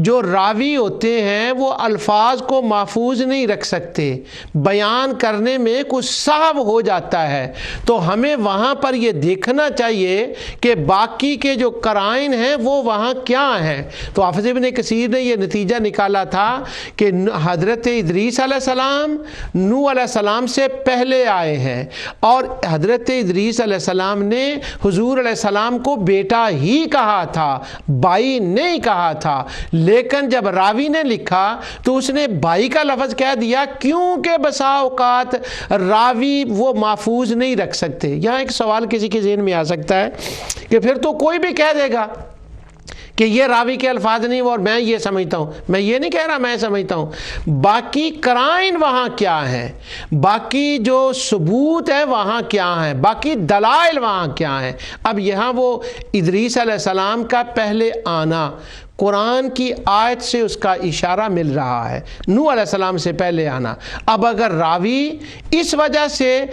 جو راوی ہوتے ہیں وہ الفاظ کو محفوظ نہیں رکھ سکتے، بیان کرنے میں کچھ صعب ہو جاتا ہے، تو ہمیں وہاں پر یہ دیکھنا چاہیے کہ باقی کے جو قرائن ہیں وہ وہاں کیا ہیں۔ تو حافظ ابن کثیر نے یہ نتیجہ نکالا تھا کہ حضرت ادریس علیہ السلام نوح علیہ السلام سے پہلے آئے ہیں، اور حضرت ادریس علیہ السلام نے حضور علیہ السلام کو بیٹا ہی کہا تھا، بھائی نہیں کہا تھا، لیکن جب راوی نے لکھا تو اس نے بھائی کا لفظ کہہ دیا، کیونکہ بسا اوقات راوی وہ محفوظ نہیں رکھ سکتے۔ یہاں ایک سوال کسی کے ذہن میں آ سکتا ہے کہ پھر تو کوئی بھی کہہ دے گا کہ یہ راوی کے الفاظ نہیں اور میں یہ سمجھتا ہوں۔ میں یہ نہیں کہہ رہا میں سمجھتا ہوں، باقی قرائن وہاں کیا ہیں، باقی جو ثبوت ہے وہاں کیا ہیں، باقی دلائل وہاں کیا ہیں۔ اب یہاں وہ ادریس علیہ السلام کا پہلے آنا قرآن کی آیت سے اس کا اشارہ مل رہا ہے، نوح علیہ السلام سے پہلے آنا۔ اب اگر راوی اس وجہ سے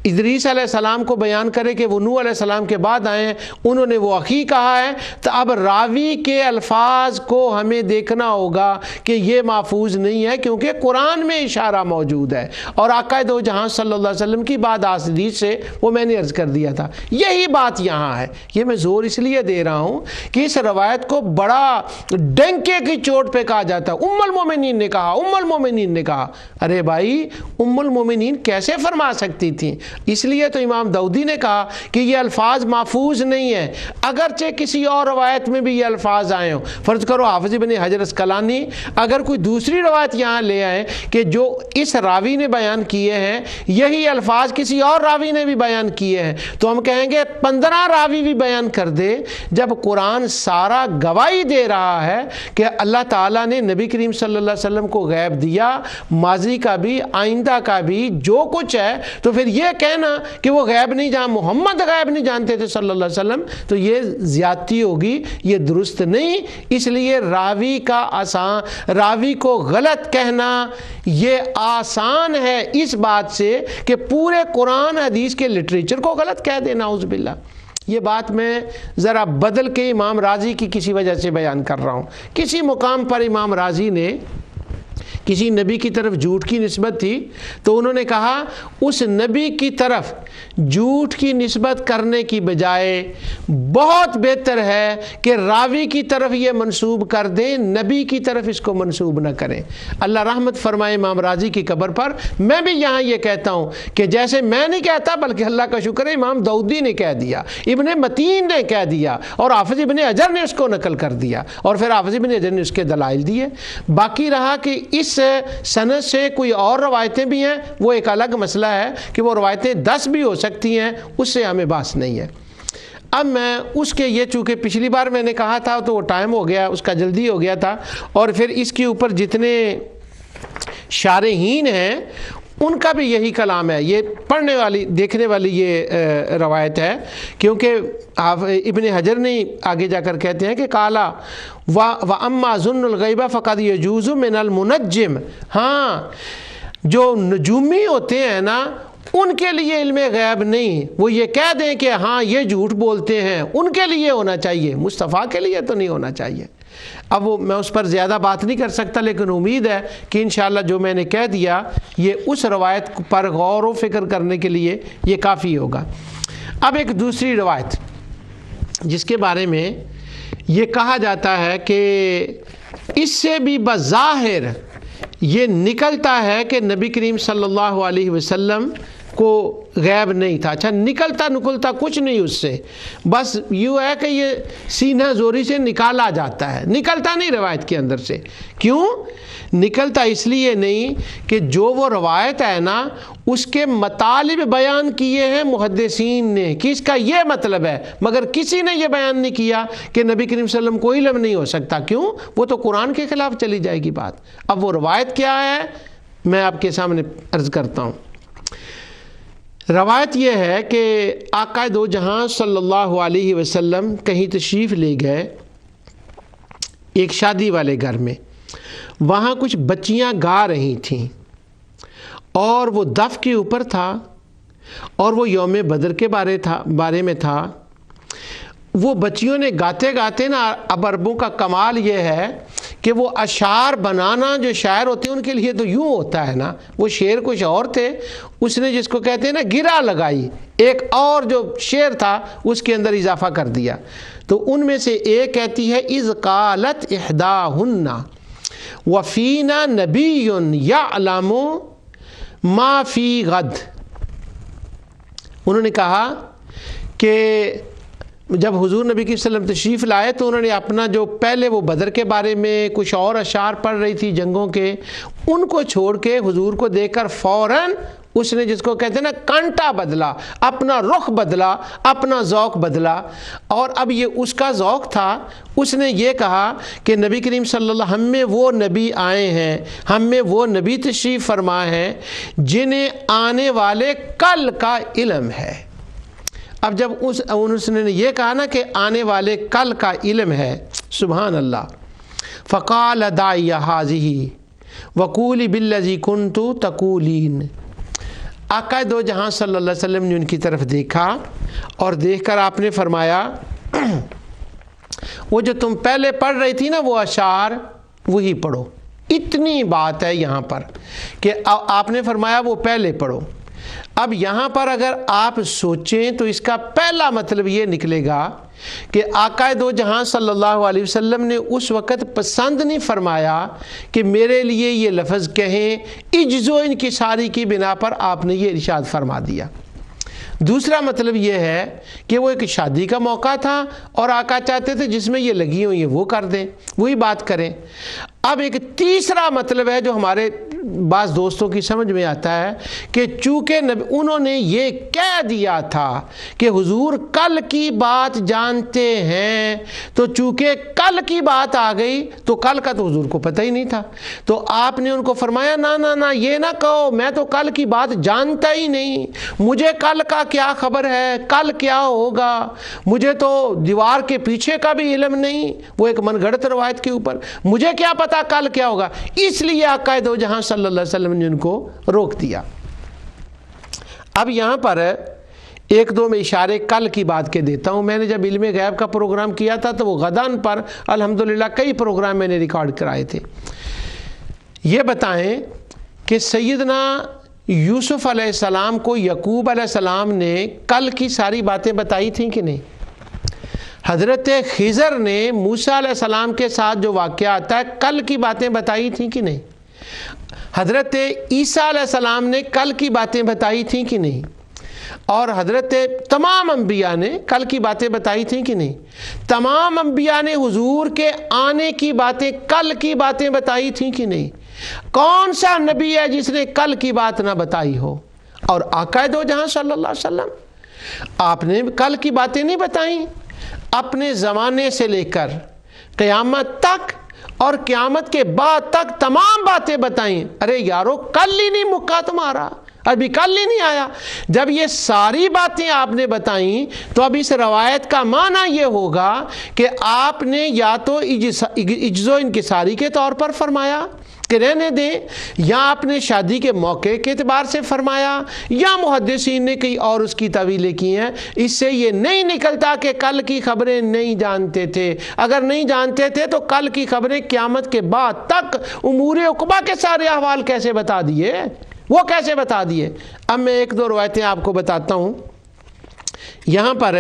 ادریس علیہ السلام کو بیان کرے کہ وہ نوح علیہ السلام کے بعد آئے ہیں، انہوں نے وہ اخی کہا ہے، تو اب راوی کے الفاظ کو ہمیں دیکھنا ہوگا کہ یہ محفوظ نہیں ہے، کیونکہ قرآن میں اشارہ موجود ہے۔ اور آقا دو جہاں صلی اللہ علیہ وسلم کی بات حدیث سے وہ میں نے عرض کر دیا تھا، یہی بات یہاں ہے۔ یہ میں زور اس لیے دے رہا ہوں کہ اس روایت کو بڑا ڈنکے کی چوٹ پہ کہا جاتا ہے، ام المومنین نے کہا، ام المومنین نے کہا۔ ارے بھائی، ام المومنین کیسے فرما سکتی تھیں؟ اس لیے تو امام داؤدی نے کہا کہ یہ الفاظ محفوظ نہیں ہیں، اگرچہ کسی اور روایت میں بھی یہ الفاظ آئے ہوں۔ فرض کرو حافظ ابن حجر اسقلانی اگر کوئی دوسری روایت یہاں لے آئے کہ جو اس راوی نے بیان کیے ہیں، یہی الفاظ کسی اور راوی نے بھی بیان کیے ہیں، تو ہم کہیں گے 15 راوی بھی بیان کر دے، جب قرآن سارا گواہی دے رہا ہے کہ اللہ تعالیٰ نے نبی کریم صلی اللہ علیہ وسلم کو غیب دیا، ماضی کا بھی آئندہ کا بھی جو کچھ ہے، تو پھر یہ کہنا کہ وہ غیب نہیں جان، محمد غیب نہیں جانتے تھے صلی اللہ علیہ وسلم، تو یہ زیادتی ہوگی، یہ درست نہیں۔ اس لیے راوی کو غلط کہنا یہ آسان ہے اس بات سے کہ پورے قرآن حدیث کے لٹریچر کو غلط کہہ دینا، اعوذ باللہ۔ یہ بات میں ذرا بدل کے امام راضی کی کسی وجہ سے بیان کر رہا ہوں۔ کسی مقام پر امام راضی نے کسی نبی کی طرف جھوٹ کی نسبت تھی، تو انہوں نے کہا اس نبی کی طرف جھوٹ کی نسبت کرنے کی بجائے بہت بہتر ہے کہ راوی کی طرف یہ منسوب کر دیں، نبی کی طرف اس کو منسوب نہ کریں۔ اللہ رحمت فرمائے امام راضی کی قبر پر۔ میں بھی یہاں یہ کہتا ہوں کہ جیسے میں نہیں کہتا بلکہ اللہ کا شکر ہے امام داؤدی نے کہہ دیا، ابن متین نے کہہ دیا، اور حافظ ابن حجر نے اس کو نقل کر دیا، اور پھر حافظ ابن حجر نے اس کے دلائل دیے۔ باقی رہا کہ اس سند سے کوئی اور روایتیں بھی ہیں، وہ ایک الگ مسئلہ ہے کہ وہ روایتیں 10 بھی ہو سکتی ہیں، اس سے ہمیں بحث نہیں ہے۔ اب میں اس کے یہ چونکہ پچھلی بار میں نے کہا تھا تو وہ ٹائم ہو گیا، اس کا جلدی ہو گیا تھا، اور پھر اس کے اوپر جتنے شارحین ہیں ان کا بھی یہی کلام ہے، یہ پڑھنے والی دیکھنے والی یہ روایت ہے، کیونکہ ابن حجر نے آگے جا کر کہتے ہیں کہ کالا وَأَمَّا ظُنُّ الْغَيْبَ فَقَدْ يَجُوزُ مِنَ الْمُنَجِّمِ، ہاں جو نجومی ہوتے ہیں نا ان کے لیے علم غیب نہیں، وہ یہ کہہ دیں کہ ہاں یہ جھوٹ بولتے ہیں، ان کے لیے ہونا چاہیے، مصطفیٰ کے لیے تو نہیں ہونا چاہیے۔ اب وہ میں اس پر زیادہ بات نہیں کر سکتا، لیکن امید ہے کہ انشاءاللہ جو میں نے کہہ دیا یہ اس روایت پر غور و فکر کرنے کے لیے یہ کافی ہوگا۔ اب ایک دوسری روایت جس کے بارے میں یہ کہا جاتا ہے کہ اس سے بھی بظاہر یہ نکلتا ہے کہ نبی کریم صلی اللہ علیہ وسلم کو غیب نہیں تھا۔ اچھا، نکلتا نکلتا کچھ نہیں اس سے، بس یوں ہے کہ یہ سینہ زوری سے نکالا جاتا ہے، نکلتا نہیں روایت کے اندر سے۔ کیوں نکلتا؟ اس لیے نہیں کہ جو وہ روایت ہے نا اس کے مطالب بیان کیے ہیں محدثین نے کہ اس کا یہ مطلب ہے، مگر کسی نے یہ بیان نہیں کیا کہ نبی کریم صلی اللہ علیہ وسلم کو علم نہیں ہو سکتا۔ کیوں؟ وہ تو قرآن کے خلاف چلی جائے گی بات۔ اب وہ روایت کیا ہے میں آپ کے سامنے عرض کرتا ہوں۔ روایت یہ ہے کہ آقا دو جہاں صلی اللہ علیہ وسلم کہیں تشریف لے گئے ایک شادی والے گھر میں، وہاں کچھ بچیاں گا رہی تھیں اور وہ دف کے اوپر تھا اور وہ یوم بدر کے بارے میں تھا۔ وہ بچیوں نے گاتے گاتے نا، اب عربوں کا کمال یہ ہے کہ وہ اشعار بنانا جو شاعر ہوتے ہیں ان کے لیے تو یوں ہوتا ہے نا، وہ شعر کچھ اور تھے، اس نے جس کو کہتے ہیں نا گرا لگائی، ایک اور جو شعر تھا اس کے اندر اضافہ کر دیا۔ تو ان میں سے ایک کہتی ہے اذ قالت احداہن وفینا نبی یعلم ما فی غد، انہوں نے کہا کہ جب حضور نبی کی وسلم تشریف لائے تو انہوں نے اپنا جو پہلے وہ بدر کے بارے میں کچھ اور اشعار پڑھ رہی تھی جنگوں کے، ان کو چھوڑ کے حضور کو دیکھ کر فوراً اس نے جس کو کہتے ہیں نا کانٹا بدلا، اپنا رخ بدلا، اپنا ذوق بدلا، اور اب یہ اس کا ذوق تھا۔ اس نے یہ کہا کہ نبی کریم صلی اللہ علیہ وسلم، ہم میں وہ نبی آئے ہیں، ہم میں وہ نبی تشریف فرما ہیں جنہیں آنے والے کل کا علم ہے۔ اب جب اس نے یہ کہا نا کہ آنے والے کل کا علم ہے، سبحان اللہ، فقال داعی حاضی وقولی بالذی کنت تقولین، آقا دو جہاں صلی اللہ علیہ وسلم نے ان کی طرف دیکھا اور دیکھ کر آپ نے فرمایا وہ جو تم پہلے پڑھ رہی تھی نا وہ اشعار وہی پڑھو۔ اتنی بات ہے یہاں پر کہ آپ نے فرمایا وہ پہلے پڑھو۔ اب یہاں پر اگر آپ سوچیں تو اس کا پہلا مطلب یہ نکلے گا کہ آقا دو جہاں صلی اللہ علیہ وسلم نے اس وقت پسند نہیں فرمایا کہ میرے لیے یہ لفظ کہیں، عجز و انکساری کی بنا پر آپ نے یہ ارشاد فرما دیا۔ دوسرا مطلب یہ ہے کہ وہ ایک شادی کا موقع تھا اور آقا چاہتے تھے جس میں یہ لگی ہوئی ہیں وہ کر دیں، وہی بات کریں۔ اب ایک تیسرا مطلب ہے جو ہمارے بعض دوستوں کی سمجھ میں آتا ہے کہ چونکہ انہوں نے یہ کہہ دیا تھا کہ حضور کل کی بات جانتے ہیں، تو چونکہ کل کی بات آ گئی تو کل کا تو حضور کو پتہ ہی نہیں تھا، تو آپ نے ان کو فرمایا نہ یہ نہ کہو، میں تو کل کی بات جانتا ہی نہیں، مجھے کل کا کیا خبر ہے، کل کیا ہوگا، مجھے تو دیوار کے پیچھے کا بھی علم نہیں، وہ ایک من گھڑت روایت کے اوپر، مجھے کیا پتا کل کیا ہوگا۔ اس لیے آقا دو جہاں صلی اللہ علیہ وسلم نے ان کو روک دیا۔ اب یہاں پر ایک دو میں اشارے کل کی بات کے دیتا ہوں۔ میں نے جب علم غیب کا پروگرام کیا تھا تو وہ غدان پر الحمدللہ کئی پروگرام میں نے ریکارڈ کرائے تھے۔ یہ بتائیں کہ سیدنا یوسف علیہ السلام کو یعقوب علیہ السلام نے کل کی ساری باتیں بتائی تھیں کہ نہیں؟ حضرت خضر نے موسیٰ علیہ السلام کے ساتھ جو واقعہ آتا ہے کل کی باتیں بتائی تھیں کہ نہیں؟ حضرت عیسیٰ علیہ السلام نے کل کی باتیں بتائی تھیں کہ نہیں؟ اور حضرت تمام انبیاء نے کل کی باتیں بتائی تھیں کہ نہیں؟ تمام انبیاء نے حضور کے آنے کی باتیں کل کی باتیں بتائی تھیں کہ نہیں؟ کون سا نبی ہے جس نے کل کی بات نہ بتائی ہو؟ اور آقا دو جہاں صلی اللہ علیہ وسلم آپ نے کل کی باتیں نہیں بتائیں، اپنے زمانے سے لے کر قیامت تک اور قیامت کے بعد تک تمام باتیں بتائیں۔ ارے یارو کل ہی نہیں مکا تمہارا، ابھی کل ہی نہیں آیا۔ جب یہ ساری باتیں آپ نے بتائیں تو اب اس روایت کا معنی یہ ہوگا کہ آپ نے یا تو عجز و انکساری کے طور پر فرمایا کہ رہنے دیں، یا آپ نے شادی کے موقع کے اعتبار سے فرمایا، یا محدثین نے کئی اور اس کی تعویلیں کی ہیں۔ اس سے یہ نہیں نکلتا کہ کل کی خبریں نہیں جانتے تھے۔ اگر نہیں جانتے تھے تو کل کی خبریں قیامت کے بعد تک امور عقبہ کے سارے احوال کیسے بتا دیے؟ وہ کیسے بتا دیے؟ اب میں ایک دو روایتیں آپ کو بتاتا ہوں۔ یہاں پر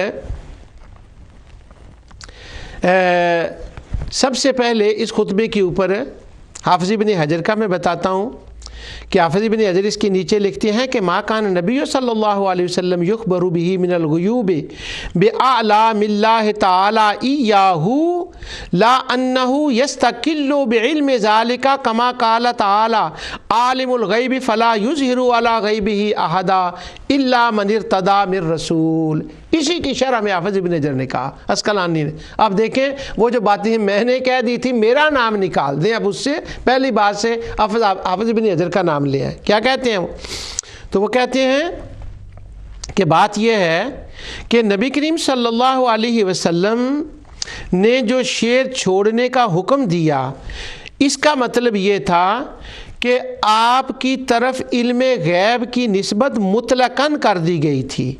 سب سے پہلے اس خطبے کے اوپر حافظ ابن حجر کا میں بتاتا ہوں کہ حافظ ابن حجر اس کے نیچے لکھتے ہیں کہ ما کان نبی صلی اللہ علیہ وسلم یخبر به من الغیوب باعلام اللہ تعالی ایاہ لا انہ یستقل بعلم ذالک کما قال تعالی عالم الغیب فلا یظہر علی غیبہ احدا الا من ارتضی من رسول۔ اسی کی شرح میں حافظ ابن حجر نے کہا، اسقلانی نے۔ اب دیکھیں وہ جو باتیں میں نے کہہ دی تھی، میرا نام نکال دیں، اب اس سے پہلی بات سے حافظ ابن حجر کا نام لے آئے۔ کیا کہتے ہیں وہ؟ تو وہ کہتے ہیں کہ بات یہ ہے کہ نبی کریم صلی اللہ علیہ وسلم نے جو شعر چھوڑنے کا حکم دیا، اس کا مطلب یہ تھا کہ آپ کی طرف علم غیب کی نسبت مطلقاً کر دی گئی تھی،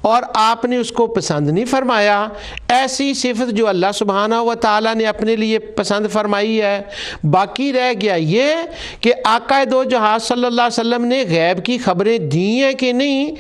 اور آپ نے اس کو پسند نہیں فرمایا، ایسی صفت جو اللہ سبحانہ و تعالیٰ نے اپنے لیے پسند فرمائی ہے۔ باقی رہ گیا یہ کہ آقا دو جہاں صلی اللہ علیہ وسلم نے غیب کی خبریں دی ہیں کہ نہیں،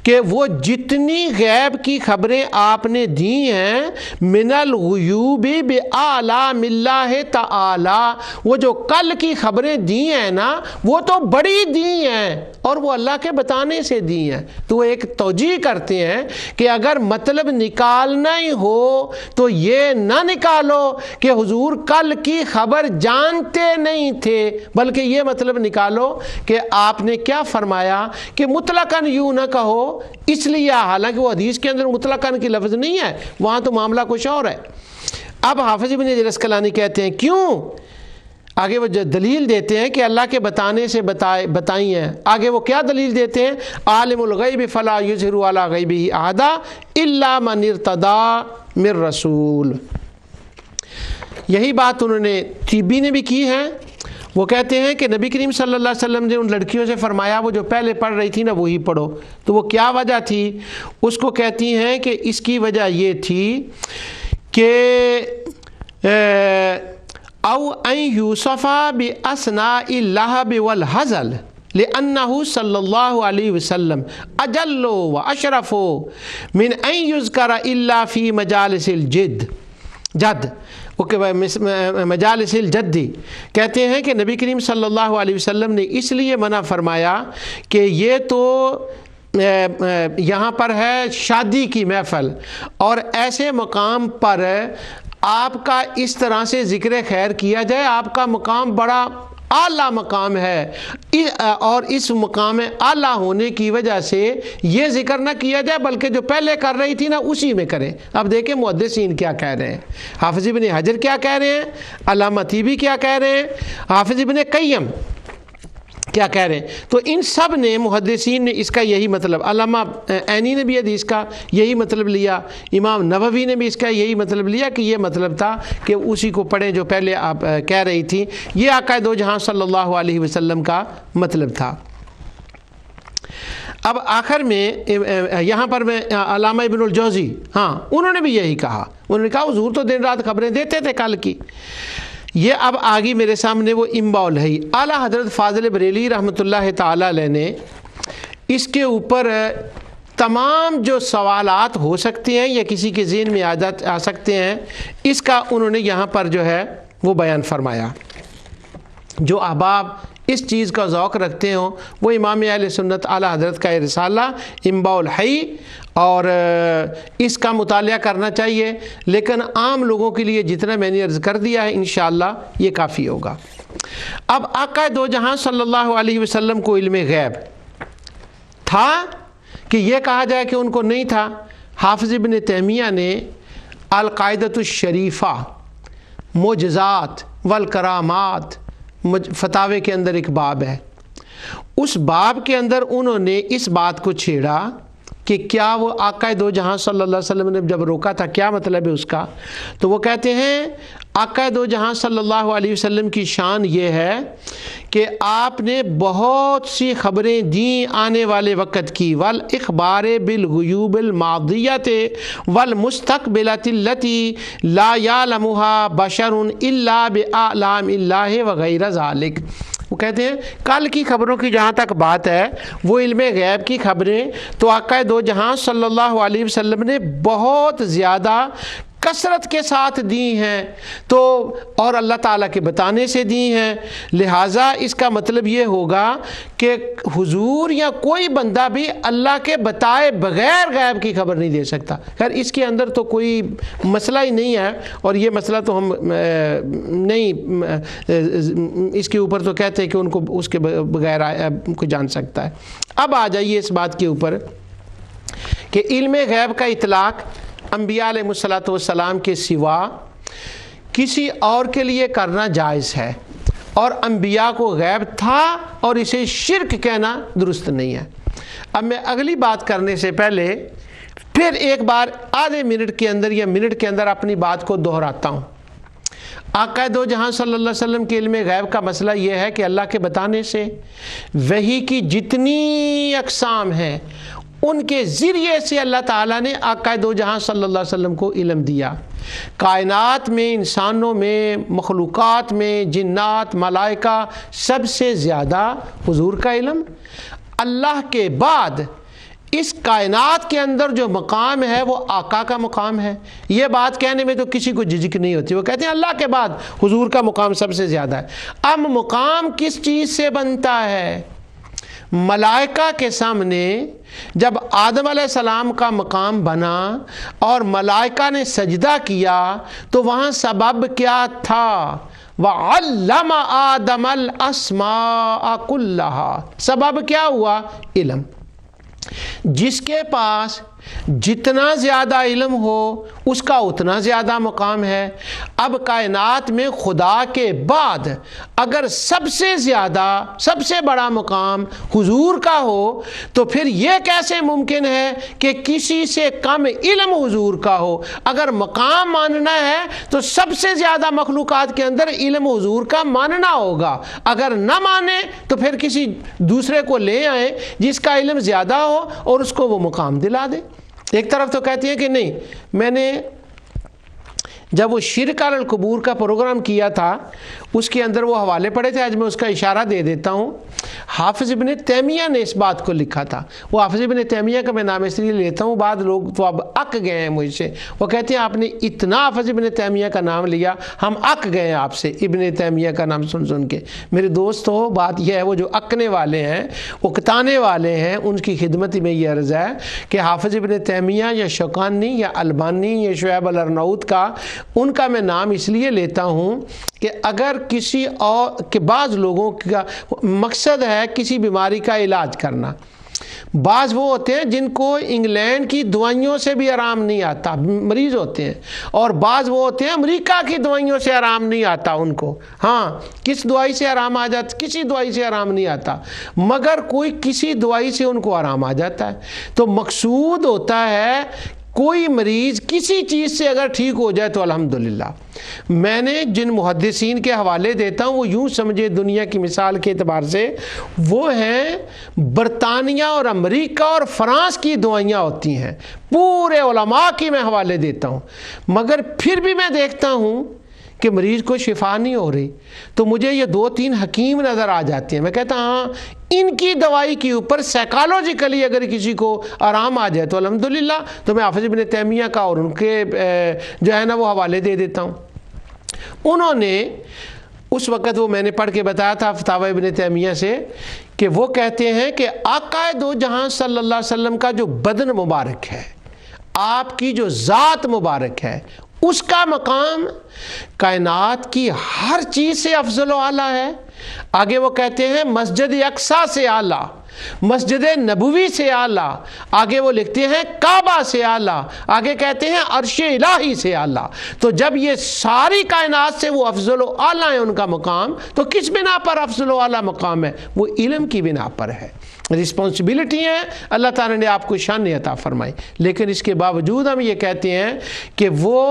کہ وہ جتنی غیب کی خبریں آپ نے دی ہیں من الغیوب بِأَعْلَامِ اللَّهِ تعالی، وہ جو کل کی خبریں دی ہیں نا وہ تو بڑی دی ہیں اور وہ اللہ کے بتانے سے دی ہیں۔ تو وہ ایک توجیہ کرتے ہیں کہ اگر مطلب نکالنا ہی ہو تو یہ نہ نکالو کہ حضور کل کی خبر جانتے نہیں تھے، بلکہ یہ مطلب نکالو کہ آپ نے کیا فرمایا کہ مطلقاً یوں نہ کہو، اس لیے حالانکہ وہ حدیث کے اندر مطلقاً کی لفظ نہیں ہے، وہاں تو معاملہ کچھ اور ہے۔ اب حافظ ابن حجر العسقلانی کہتے ہیں کیوں، آگے وہ دلیل دیتے ہیں کہ اللہ کے بتانے سے بتائی ہیں۔ آگے وہ کیا دلیل دیتے ہیں؟ عالم الغیب فلا یظہر علی غیبہ احدا الا من ارتضی من رسول۔ یہی بات انہوں نے طیبی نے بھی کی ہے۔ وہ کہتے ہیں کہ نبی کریم صلی اللہ علیہ وسلم نے ان لڑکیوں سے فرمایا وہ جو پہلے پڑھ رہی تھی نا وہی پڑھو، تو وہ کیا وجہ تھی؟ اس کو کہتی ہیں کہ اس کی وجہ یہ تھی کہ او ان یوسف باسناء اللہب والحزل لأنه صلی اللہ علیہ وسلم اجل و اشرف من ان یذکر الا فی مجالس الجد مجالس الجدی۔ کہتے ہیں کہ نبی کریم صلی اللہ علیہ وسلم نے اس لیے منع فرمایا کہ یہ تو یہاں پر ہے شادی کی محفل، اور ایسے مقام پر آپ کا اس طرح سے ذکر خیر کیا جائے، آپ کا مقام بڑا اعلیٰ مقام ہے، اور اس مقام اعلیٰ ہونے کی وجہ سے یہ ذکر نہ کیا جائے بلکہ جو پہلے کر رہی تھی نا اسی میں کریں۔ اب دیکھیں محدثین کیا کہہ رہے ہیں، حافظ ابن حجر کیا کہہ رہے ہیں، علامہ طیبی کیا کہہ رہے ہیں، حافظ ابن قیم کیا کہہ رہے ہیں۔ تو ان سب نے محدثین نے اس کا یہی مطلب، علامہ عینی نے بھی حدیث کا یہی مطلب لیا، امام نووی نے بھی اس کا یہی مطلب لیا کہ یہ مطلب تھا کہ اسی کو پڑھیں جو پہلے آپ کہہ رہی تھی۔ یہ آقا دو جہاں صلی اللہ علیہ وسلم کا مطلب تھا۔ اب آخر میں یہاں پر میں علامہ ابن الجوزی، ہاں انہوں نے بھی یہی کہا، انہوں نے کہا حضور تو دن رات خبریں دیتے تھے کل کی۔ یہ اب آگی میرے سامنے وہ انباء الحی، اعلیٰ حضرت فاضل بریلوی رحمۃ اللہ تعالی علیہ نے اس کے اوپر تمام جو سوالات ہو سکتے ہیں یا کسی کے ذہن میں آ سکتے ہیں، اس کا انہوں نے یہاں پر جو ہے وہ بیان فرمایا۔ جو احباب اس چیز کا ذوق رکھتے ہوں وہ امام اہل سنت اعلیٰ حضرت کا رسالہ انباء الحی اور اس کا مطالعہ کرنا چاہیے، لیکن عام لوگوں کے لیے جتنا میں نے عرض کر دیا ہے انشاءاللہ یہ کافی ہوگا۔ اب آقا دو جہاں صلی اللہ علیہ وسلم کو علم غیب تھا کہ یہ کہا جائے کہ ان کو نہیں تھا؟ حافظ ابن تیمیہ نے القاعدۃ الشریفہ معجزات والکرامات فتاوے کے اندر ایک باب ہے، اس باب کے اندر انہوں نے اس بات کو چھیڑا کہ کیا وہ آقا دو جہاں صلی اللہ علیہ وسلم نے جب روکا تھا کیا مطلب ہے اس کا؟ تو وہ کہتے ہیں آقا دو جہاں صلی اللہ علیہ وسلم کی شان یہ ہے کہ آپ نے بہت سی خبریں دیں آنے والے وقت کی، والاخبار بالغیوب الماضیۃ والمستقبلۃ التی لا یعلمها بشر الا باعلام اللہ وغیر ذالک۔ وہ کہتے ہیں کل کی خبروں کی جہاں تک بات ہے، وہ علم غیب کی خبریں تو آقا دو جہاں صلی اللہ علیہ وسلم نے بہت زیادہ کثرت کے ساتھ دی ہیں، تو اور اللہ تعالیٰ کے بتانے سے دی ہیں۔ لہٰذا اس کا مطلب یہ ہوگا کہ حضور یا کوئی بندہ بھی اللہ کے بتائے بغیر غیب کی خبر نہیں دے سکتا۔ خیر اس کے اندر تو کوئی مسئلہ ہی نہیں ہے، اور یہ مسئلہ تو ہم نہیں اس کے اوپر تو کہتے ہیں کہ ان کو اس کے بغیر کو جان سکتا ہے۔ اب آ جائیے اس بات کے اوپر کہ علم غیب کا اطلاق انبیاء علیہ الصلوۃ والسلام کے سوا کسی اور کے لیے کرنا جائز ہے، اور انبیاء کو غیب تھا اور اسے شرک کہنا درست نہیں ہے۔ اب میں اگلی بات کرنے سے پہلے پھر ایک بار آدھے منٹ کے اندر یا منٹ کے اندر اپنی بات کو دہراتا ہوں۔ آقا دو جہاں صلی اللہ علیہ وسلم کے علم غیب کا مسئلہ یہ ہے کہ اللہ کے بتانے سے وحی کی جتنی اقسام ہیں ان کے ذریعے سے اللہ تعالیٰ نے آقا دو جہاں صلی اللہ علیہ وسلم کو علم دیا۔ کائنات میں، انسانوں میں، مخلوقات میں، جنات، ملائکہ، سب سے زیادہ حضور کا علم۔ اللہ کے بعد اس کائنات کے اندر جو مقام ہے وہ آقا کا مقام ہے۔ یہ بات کہنے میں تو کسی کو جھجک نہیں ہوتی، وہ کہتے ہیں اللہ کے بعد حضور کا مقام سب سے زیادہ ہے۔ اب مقام کس چیز سے بنتا ہے؟ ملائکہ کے سامنے جب آدم علیہ السلام کا مقام بنا اور ملائکہ نے سجدہ کیا تو وہاں سبب کیا تھا؟ وَعَلَّمَ آدَمَ الْأَسْمَاءَ كُلَّهَا۔ سبب کیا ہوا؟ علم۔ جس کے پاس جتنا زیادہ علم ہو اس کا اتنا زیادہ مقام ہے۔ اب کائنات میں خدا کے بعد اگر سب سے زیادہ، سب سے بڑا مقام حضور کا ہو تو پھر یہ کیسے ممکن ہے کہ کسی سے کم علم حضور کا ہو؟ اگر مقام ماننا ہے تو سب سے زیادہ مخلوقات کے اندر علم حضور کا ماننا ہوگا۔ اگر نہ مانے تو پھر کسی دوسرے کو لے آئیں جس کا علم زیادہ ہو اور اس کو وہ مقام دلا دے۔ ایک طرف تو کہتی ہیں کہ نہیں، میں نے جب وہ شرک علی القبور کا پروگرام کیا تھا اس کے اندر وہ حوالے پڑے تھے، آج میں اس کا اشارہ دے دیتا ہوں۔ حافظ ابن تیمیہ نے اس بات کو لکھا تھا۔ وہ حافظ ابن تیمیہ کا میں نام اس لیے لیتا ہوں، بعض لوگ تو اب اک گئے ہیں مجھ سے، وہ کہتے ہیں آپ نے اتنا حافظ ابن تیمیہ کا نام لیا، ہم اک گئے ہیں آپ سے ابن تیمیہ کا نام سن سن کے۔ میرے دوستو، بات یہ ہے وہ جو اکنے والے ہیں، اکتانے والے ہیں، ان کی خدمت میں یہ عرض ہے کہ حافظ ابن تیمیہ یا شوکانی یا البانی یا شعیب الارناؤوط کا، ان کا میں نام اس لیے لیتا ہوں کہ اگر کسی اور کے بعض لوگوں کا مقصد ہے کسی بیماری کا علاج کرنا، بعض وہ ہوتے ہیں جن کو انگلینڈ کی دوائیوں سے بھی آرام نہیں آتا، مریض ہوتے ہیں، اور بعض وہ ہوتے ہیں امریکہ کی دوائیوں سے آرام نہیں آتا ان کو۔ ہاں، کس دوائی سے آرام آ جاتا؟ کسی دوائی سے آرام نہیں آتا، مگر کوئی کسی دوائی سے ان کو آرام آ جاتا ہے۔ تو مقصود ہوتا ہے کوئی مریض کسی چیز سے اگر ٹھیک ہو جائے تو الحمدللہ۔ میں نے جن محدثین کے حوالے دیتا ہوں وہ یوں سمجھے دنیا کی مثال کے اعتبار سے وہ ہیں برطانیہ اور امریکہ اور فرانس کی دوائیاں ہوتی ہیں، پورے علماء کی میں حوالے دیتا ہوں، مگر پھر بھی میں دیکھتا ہوں کہ مریض کو شفا نہیں ہو رہی تو مجھے یہ 2-3 حکیم نظر آ جاتے ہیں۔ میں کہتا ہاں ان کی دوائی کے اوپر سائیکالوجیکلی اگر کسی کو آرام آ جائے تو الحمدللہ، تو میں حافظ ابن تیمیہ کا اور ان کے جو ہے نا وہ حوالے دے دیتا ہوں۔ انہوں نے اس وقت وہ میں نے پڑھ کے بتایا تھا فتاوی ابن تیمیہ سے کہ وہ کہتے ہیں کہ آقا دو جہاں صلی اللہ علیہ وسلم کا جو بدن مبارک ہے، آپ کی جو ذات مبارک ہے، اس کا مقام کائنات کی ہر چیز سے افضل و اعلیٰ ہے۔ آگے وہ کہتے ہیں مسجد اقصیٰ سے اعلیٰ، مسجد نبوی سے اعلیٰ، آگے وہ لکھتے ہیں کعبہ سے اعلیٰ، آگے کہتے ہیں عرش الہی سے اعلیٰ۔ تو جب یہ ساری کائنات سے وہ افضل و اعلیٰ ہے ان کا مقام، تو کس بنا پر افضل و اعلیٰ مقام ہے؟ وہ علم کی بنا پر ہے۔ رسپانسبلٹی ہے، اللہ تعالیٰ نے آپ کو شان عطا فرمائی، لیکن اس کے باوجود ہم یہ کہتے ہیں کہ وہ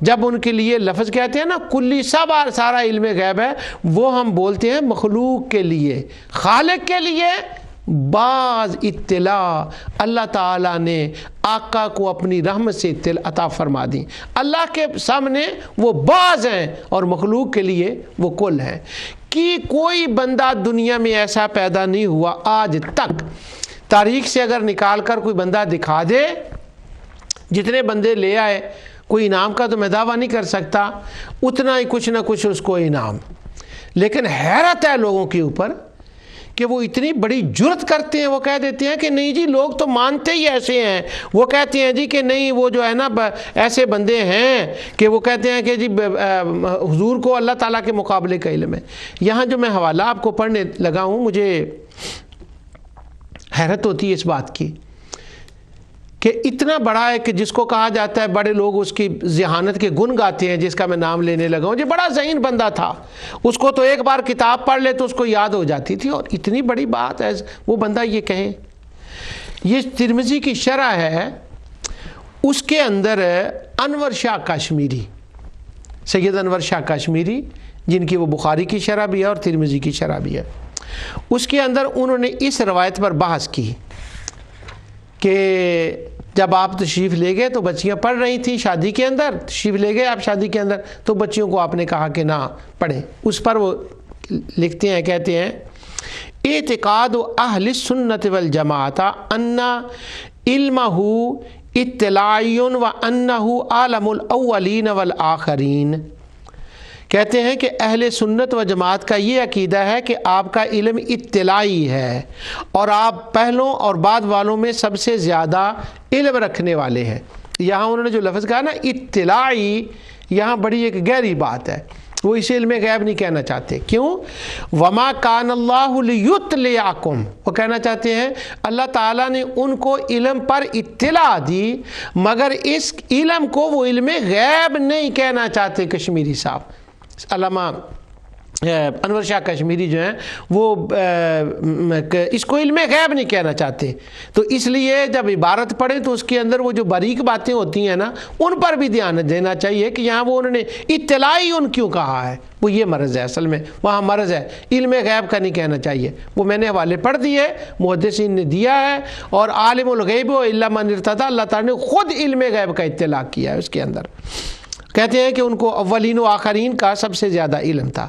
جب ان کے لیے لفظ کہتے ہیں نا کلی سارا علم غیب ہے، وہ ہم بولتے ہیں مخلوق کے لیے، خالق کے لیے بعض اطلاع اللہ تعالیٰ نے آقا کو اپنی رحمت سے عطا فرما دی۔ اللہ کے سامنے وہ بعض ہیں اور مخلوق کے لیے وہ کل ہیں۔ کہ کوئی بندہ دنیا میں ایسا پیدا نہیں ہوا آج تک، تاریخ سے اگر نکال کر کوئی بندہ دکھا دے، جتنے بندے لے آئے، کوئی انعام کا تو میں دعویٰ نہیں کر سکتا، اتنا ہی کچھ نہ کچھ اس کو انعام۔ لیکن حیرت ہے لوگوں کے اوپر کہ وہ اتنی بڑی جرت کرتے ہیں، وہ کہہ دیتے ہیں کہ نہیں جی لوگ تو مانتے ہی ایسے ہیں، وہ کہتے ہیں جی کہ نہیں وہ جو ہے نا ایسے بندے ہیں کہ وہ کہتے ہیں کہ جی حضور کو اللہ تعالیٰ کے مقابلے کا علم ہے۔ یہاں جو میں حوالہ آپ کو پڑھنے لگا ہوں، مجھے حیرت ہوتی ہے اس بات کی کہ اتنا بڑا ہے کہ جس کو کہا جاتا ہے بڑے لوگ اس کی ذہانت کے گن گاتے ہیں، جس کا میں نام لینے لگا ہوں، جو بڑا ذہین بندہ تھا، اس کو تو ایک بار کتاب پڑھ لے تو اس کو یاد ہو جاتی تھی، اور اتنی بڑی بات ہے وہ بندہ یہ کہے۔ یہ ترمذی کی شرح ہے، اس کے اندر انور شاہ کشمیری، سید انور شاہ کشمیری، جن کی وہ بخاری کی شرح بھی ہے اور ترمذی کی شرح بھی ہے، اس کے اندر انہوں نے اس روایت پر بحث کی کہ جب آپ تشریف لے گئے تو بچیاں پڑھ رہی تھیں شادی کے اندر، تشریف لے گئے آپ شادی کے اندر، تو بچیوں کو آپ نے کہا کہ نہ پڑھیں۔ اس پر وہ لکھتے ہیں، کہتے ہیں اعتقاد اہل السنت والجماعت ان علمہ اطلاعی و انہ عالم الاولین والآخرین۔ کہتے ہیں کہ اہل سنت و جماعت کا یہ عقیدہ ہے کہ آپ کا علم اطلاعی ہے اور آپ پہلوں اور بعد والوں میں سب سے زیادہ علم رکھنے والے ہیں۔ یہاں انہوں نے جو لفظ کہا نا اطلاعی، یہاں بڑی ایک گہری بات ہے، وہ اسے علم غیب نہیں کہنا چاہتے۔ کیوں؟ وما کان اللہ لیطلعکم، وہ کہنا چاہتے ہیں اللہ تعالیٰ نے ان کو علم پر اطلاع دی، مگر اس علم کو وہ علم غیب نہیں کہنا چاہتے۔ کشمیری صاحب علامہ انور شاہ کشمیری جو ہیں وہ اس کو علم غیب نہیں کہنا چاہتے، تو اس لیے جب عبارت پڑھیں تو اس کے اندر وہ جو باریک باتیں ہوتی ہیں نا ان پر بھی دھیان دینا چاہیے کہ یہاں وہ انہوں نے اطلاعی ان کیوں کہا ہے، وہ یہ مرض ہے، اصل میں وہاں مرض ہے، علم غیب کا نہیں کہنا چاہیے۔ وہ میں نے حوالے پڑھ دیے، محدثین نے دیا ہے، اور عالم الغیب الا من ارتضی، اللہ تعالیٰ نے خود علم غیب کا اطلاع کیا ہے اس کے اندر۔ کہتے ہیں کہ ان کو اولین و آخرین کا سب سے زیادہ علم تھا۔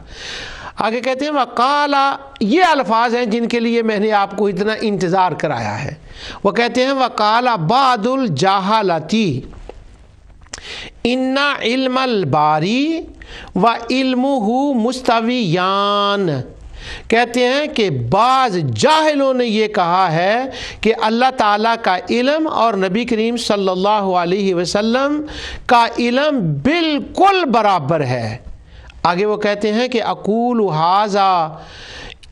آگے کہتے ہیں وقال، یہ الفاظ ہیں جن کے لیے میں نے آپ کو اتنا انتظار کرایا ہے۔ وہ کہتے ہیں وقال بعد الجہالتی ان علم الباری و علمہ مستویان۔ کہتے ہیں کہ بعض جاہلوں نے یہ کہا ہے کہ اللہ تعالیٰ کا علم اور نبی کریم صلی اللہ علیہ وسلم کا علم بالکل برابر ہے۔ آگے وہ کہتے ہیں کہ اقول ھذا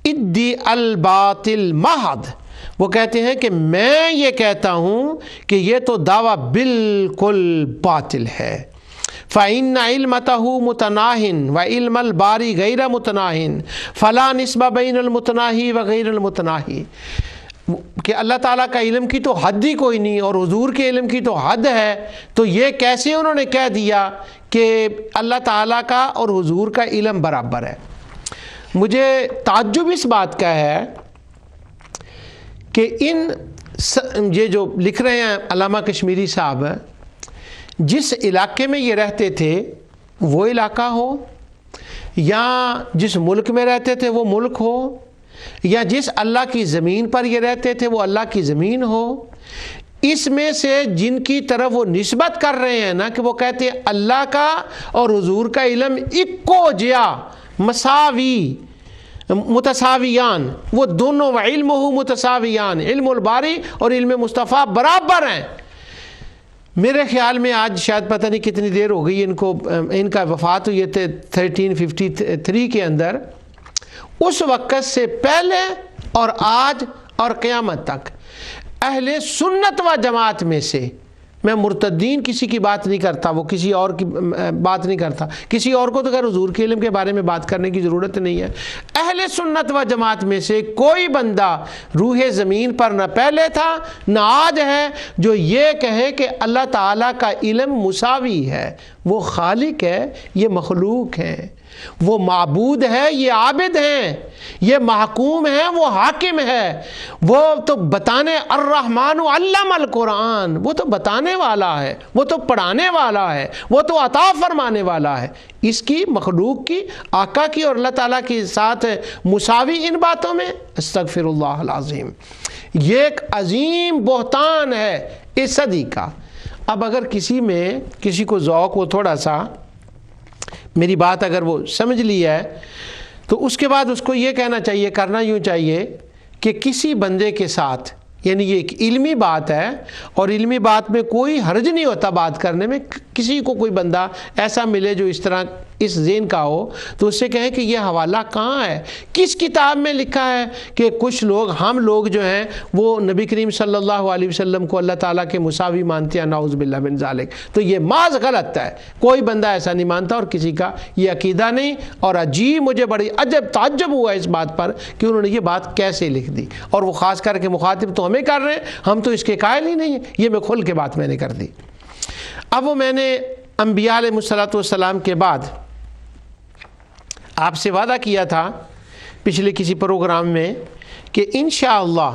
ادعی الباطل محض، وہ کہتے ہیں کہ میں یہ کہتا ہوں کہ یہ تو دعویٰ بالکل باطل ہے۔ فَإِنَّ عِلْمَتَهُ مُتَنَاهٍ وَعِلْمَ الْبَارِ غَيْرَ مُتَنَاهٍ فَلَا نِسْبَ بَيْنَ الْمُتَنَاهِ وَغَيْرِ الْمُتَنَاهِ، کہ اللہ تعالیٰ کا علم کی تو حد ہی کوئی نہیں اور حضور کے علم کی تو حد ہے، تو یہ کیسے انہوں نے کہہ دیا کہ اللہ تعالیٰ کا اور حضور کا علم برابر ہے۔ مجھے تعجب اس بات کا ہے کہ یہ جو لکھ رہے ہیں علامہ کشمیری صاحب، جس علاقے میں یہ رہتے تھے وہ علاقہ ہو، یا جس ملک میں رہتے تھے وہ ملک ہو، یا جس اللہ کی زمین پر یہ رہتے تھے وہ اللہ کی زمین ہو، اس میں سے جن کی طرف وہ نسبت کر رہے ہیں نا کہ وہ کہتے ہیں اللہ کا اور حضور کا علم اکو جیا مساوی متساویان، وہ دونوں علمہ متساویان، علم الباری اور علم مصطفیٰ برابر ہیں۔ میرے خیال میں آج شاید پتہ نہیں کتنی دیر ہو گئی ان کا وفات ہوئی تھے 1353 کے اندر، اس وقت سے پہلے اور آج اور قیامت تک اہل سنت و جماعت میں سے، میں مرتدین کسی کی بات نہیں کرتا، وہ کسی اور کی بات نہیں کرتا، کسی اور کو تو خیر حضور کے علم کے بارے میں بات کرنے کی ضرورت نہیں ہے، اہل سنت و جماعت میں سے کوئی بندہ روح زمین پر نہ پہلے تھا نہ آج ہے جو یہ کہے کہ اللہ تعالیٰ کا علم مساوی ہے۔ وہ خالق ہے، یہ مخلوق ہیں، وہ معبود ہے، یہ عابد ہیں، یہ محکوم ہے، وہ حاکم ہے، وہ تو بتانے الرحمن علم القرآن، وہ تو بتانے والا ہے، وہ تو پڑھانے والا ہے، وہ تو عطا فرمانے والا ہے۔ اس کی مخلوق کی، آقا کی اور اللہ تعالیٰ کے ساتھ مساوی ان باتوں میں، استغفر اللہ العظیم، یہ ایک عظیم بہتان ہے اس صدی کا۔ اب اگر کسی کو ذوق ہو تھوڑا سا، میری بات اگر وہ سمجھ لی ہے، تو اس کے بعد اس کو یہ کہنا چاہیے، کرنا یوں چاہیے کہ کسی بندے کے ساتھ، یعنی یہ ایک علمی بات ہے اور علمی بات میں کوئی حرج نہیں ہوتا بات کرنے میں، کسی کو کوئی بندہ ایسا ملے جو اس طرح اس ذہن کا ہو تو اس سے کہیں کہ یہ حوالہ کہاں ہے، کس کتاب میں لکھا ہے کہ کچھ لوگ، ہم لوگ جو ہیں وہ نبی کریم صلی اللہ علیہ وسلم کو اللہ تعالیٰ کے مساوی مانتے ہیں، نعوذ باللہ من ذالک۔ تو یہ محض غلط ہے، کوئی بندہ ایسا نہیں مانتا اور کسی کا یہ عقیدہ نہیں۔ اور عجیب، مجھے بڑی عجب تعجب ہوا اس بات پر کہ انہوں نے یہ بات کیسے لکھ دی، اور وہ خاص کر کے مخاطب تو ہمیں کر رہے ہیں، ہم تو اس کے قائل ہی نہیں ہیں۔ یہ میں کھل کے بات میں نے کر دی۔ اب وہ میں نے انبیاء علیہ الصلوۃ والسلام کے بعد آپ سے وعدہ کیا تھا پچھلے کسی پروگرام میں کہ انشاءاللہ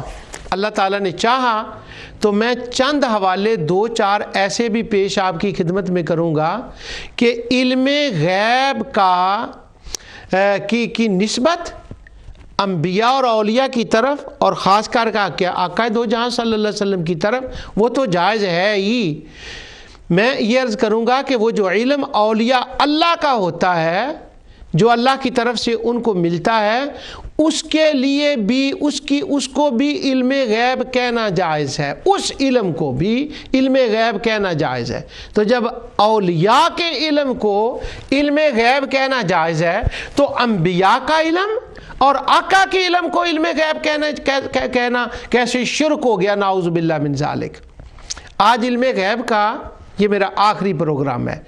اللہ تعالیٰ نے چاہا تو میں چند حوالے 2-4 ایسے بھی پیش آپ کی خدمت میں کروں گا کہ علم غیب کی نسبت انبیاء اور اولیاء کی طرف اور خاص کر کیا آقا دو جہاں صلی اللہ علیہ وسلم کی طرف وہ تو جائز ہے ہی۔ میں یہ عرض کروں گا کہ وہ جو علم اولیاء اللہ کا ہوتا ہے، جو اللہ کی طرف سے ان کو ملتا ہے، اس کے لیے بھی اس کو بھی علم غیب کہنا جائز ہے، اس علم کو بھی علم غیب کہنا جائز ہے۔ تو جب اولیاء کے علم کو علم غیب کہنا جائز ہے تو انبیاء کا علم اور آقا کے علم کو علم غیب کہنا کیسے شرک ہو گیا؟ نعوذ باللہ من ذالک۔ آج علم غیب کا یہ میرا آخری پروگرام ہے،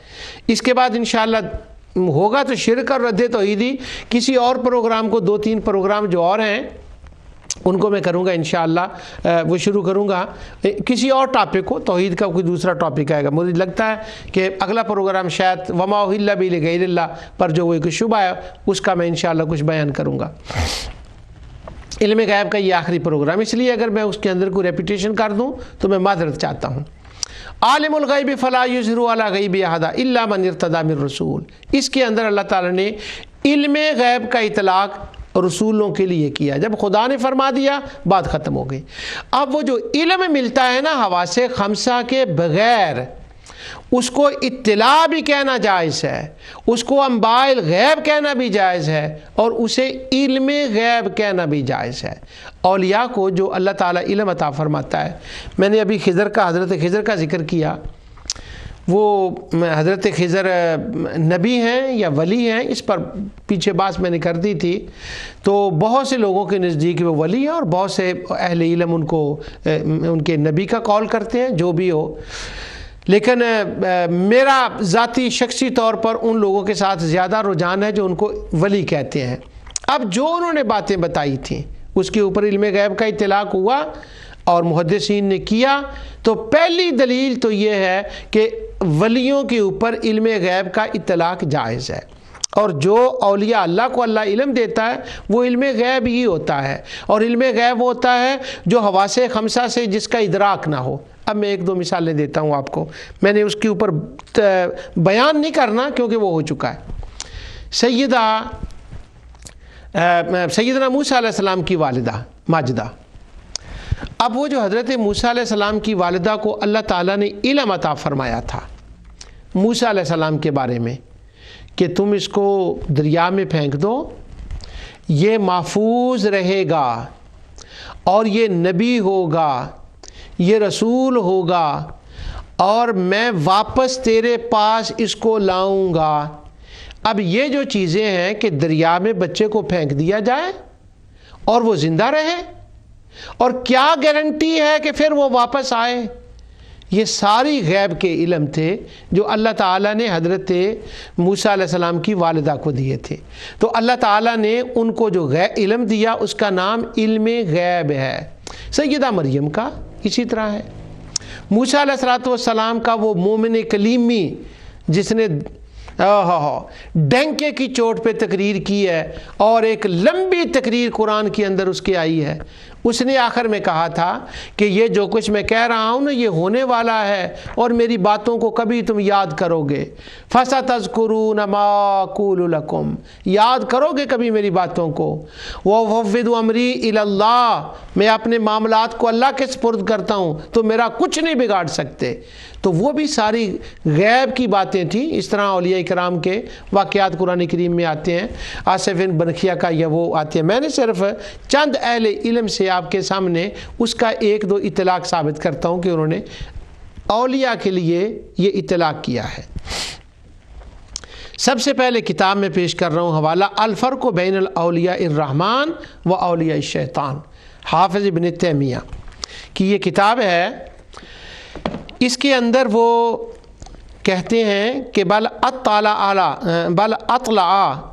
اس کے بعد انشاءاللہ ہوگا تو شرک اور رد توحیدی کسی اور پروگرام کو 2-3 پروگرام جو اور ہیں ان کو میں کروں گا انشاءاللہ، وہ شروع کروں گا کسی اور ٹاپک کو، توحید کا کوئی دوسرا ٹاپک آئے گا۔ مجھے لگتا ہے کہ اگلا پروگرام شاید وما اہل بہ لغیر اللہ پر جو وہ ایک شبہ ہے اس کا میں انشاءاللہ کچھ بیان کروں گا۔ علم غیب کا یہ آخری پروگرام، اس لیے اگر میں اس کے اندر کوئی ریپیٹیشن کر دوں تو میں معذرت چاہتا ہوں۔ عالم الغیب فلا یظہر علی غیبہ احدا الا من ارتضی من رسول، اس کے اندر اللہ تعالیٰ نے علم غیب کا اطلاق رسولوں کے لیے کیا۔ جب خدا نے فرما دیا بات ختم ہو گئی۔ اب وہ جو علم ملتا ہے نا حواس خمسہ کے بغیر، اس کو اطلاع بھی کہنا جائز ہے، اس کو انباء الغیب کہنا بھی جائز ہے، اور اسے علم غیب کہنا بھی جائز ہے۔ اولیاء کو جو اللہ تعالیٰ علم عطا فرماتا ہے، میں نے ابھی حضرت خضر کا ذکر کیا، وہ حضرت خضر نبی ہیں یا ولی ہیں، اس پر پیچھے بات میں نے کر دی تھی۔ تو بہت سے لوگوں کے نزدیک وہ ولی ہیں اور بہت سے اہل علم ان کے نبی کا قول کرتے ہیں، جو بھی ہو، لیکن میرا ذاتی شخصی طور پر ان لوگوں کے ساتھ زیادہ رجحان ہے جو ان کو ولی کہتے ہیں۔ اب جو انہوں نے باتیں بتائی تھیں اس کے اوپر علم غیب کا اطلاق ہوا اور محدثین نے کیا، تو پہلی دلیل تو یہ ہے کہ ولیوں کے اوپر علم غیب کا اطلاق جائز ہے، اور جو اولیاء اللہ کو اللہ علم دیتا ہے وہ علم غیب ہی ہوتا ہے، اور علم غیب ہوتا ہے جو حواس خمسہ سے جس کا ادراک نہ ہو۔ اب میں 1-2 مثالیں دیتا ہوں آپ کو، میں نے اس کے اوپر بیان نہیں کرنا کیونکہ وہ ہو چکا ہے۔ سیدنا موسیٰ علیہ السلام کی والدہ ماجدہ، اب وہ جو حضرت موسیٰ علیہ السلام کی والدہ کو اللہ تعالیٰ نے علم عطا فرمایا تھا موسیٰ علیہ السلام کے بارے میں کہ تم اس کو دریا میں پھینک دو، یہ محفوظ رہے گا اور یہ نبی ہوگا، یہ رسول ہوگا، اور میں واپس تیرے پاس اس کو لاؤں گا۔ اب یہ جو چیزیں ہیں کہ دریا میں بچے کو پھینک دیا جائے اور وہ زندہ رہے، اور کیا گارنٹی ہے کہ پھر وہ واپس آئے، یہ ساری غیب کے علم تھے جو اللہ تعالیٰ نے حضرت موسیٰ علیہ السلام کی والدہ کو دیے تھے۔ تو اللہ تعالیٰ نے ان کو جو علم دیا اس کا نام علم غیب ہے۔ سیدہ مریم کا اسی طرح ہے۔ موسیٰ علیہ السلام کا وہ مومن کلیمی جس نے ڈنکے کی چوٹ پہ تقریر کی ہے اور ایک لمبی تقریر قرآن کے اندر اس کی آئی ہے، اس نے آخر میں کہا تھا کہ یہ جو کچھ میں کہہ رہا ہوں نا یہ ہونے والا ہے، اور میری باتوں کو کبھی تم یاد کرو گے، فَسَتَذْكُرُونَ مَا أَقُولُ لَكُمْ، یاد کرو گے کبھی میری باتوں کو۔ وَأُفَوِّضُ أَمْرِي إِلَى اللَّهِ، میں اپنے معاملات کو اللہ کے سپرد کرتا ہوں تو میرا کچھ نہیں بگاڑ سکتے۔ تو وہ بھی ساری غیب کی باتیں تھیں۔ اس طرح اولیاء کرام کے واقعات قرآن کریم میں آتے ہیں، آصف بن بنکھیا کا یا وہ آتے ہیں۔ میں نے صرف چند اہل علم سے آپ کے سامنے اس کا 1-2 اطلاق ثابت کرتا ہوں کہ انہوں نے اولیاء کے لیے یہ اطلاق کیا ہے۔ سب سے پہلے کتاب میں پیش کر رہا ہوں حوالہ الفرق بین الاولیاء الرحمن و اولیاء الشیطان، حافظ ابن تیمیہ کی یہ کتاب ہے۔ اس کے اندر وہ کہتے ہیں کہ بل اطلع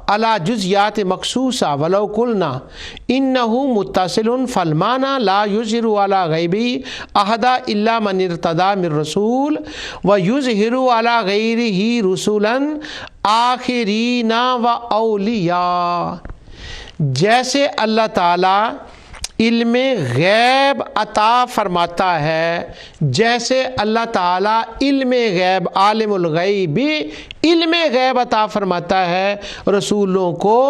علی جزیات مخصوصہ ولو قلنا انہ متصل فالمعنی لا یظہر علی غیبہ احدا الا من ارتضی من رسول ویظہر علی غیرہ رسلا آخرین و اولیاء۔ جیسے اللہ تعالیٰ علم غیب عطا فرماتا ہے جیسے اللہ تعالیٰ علم غیب عالم الغیب علم غیب عطا فرماتا ہے رسولوں کو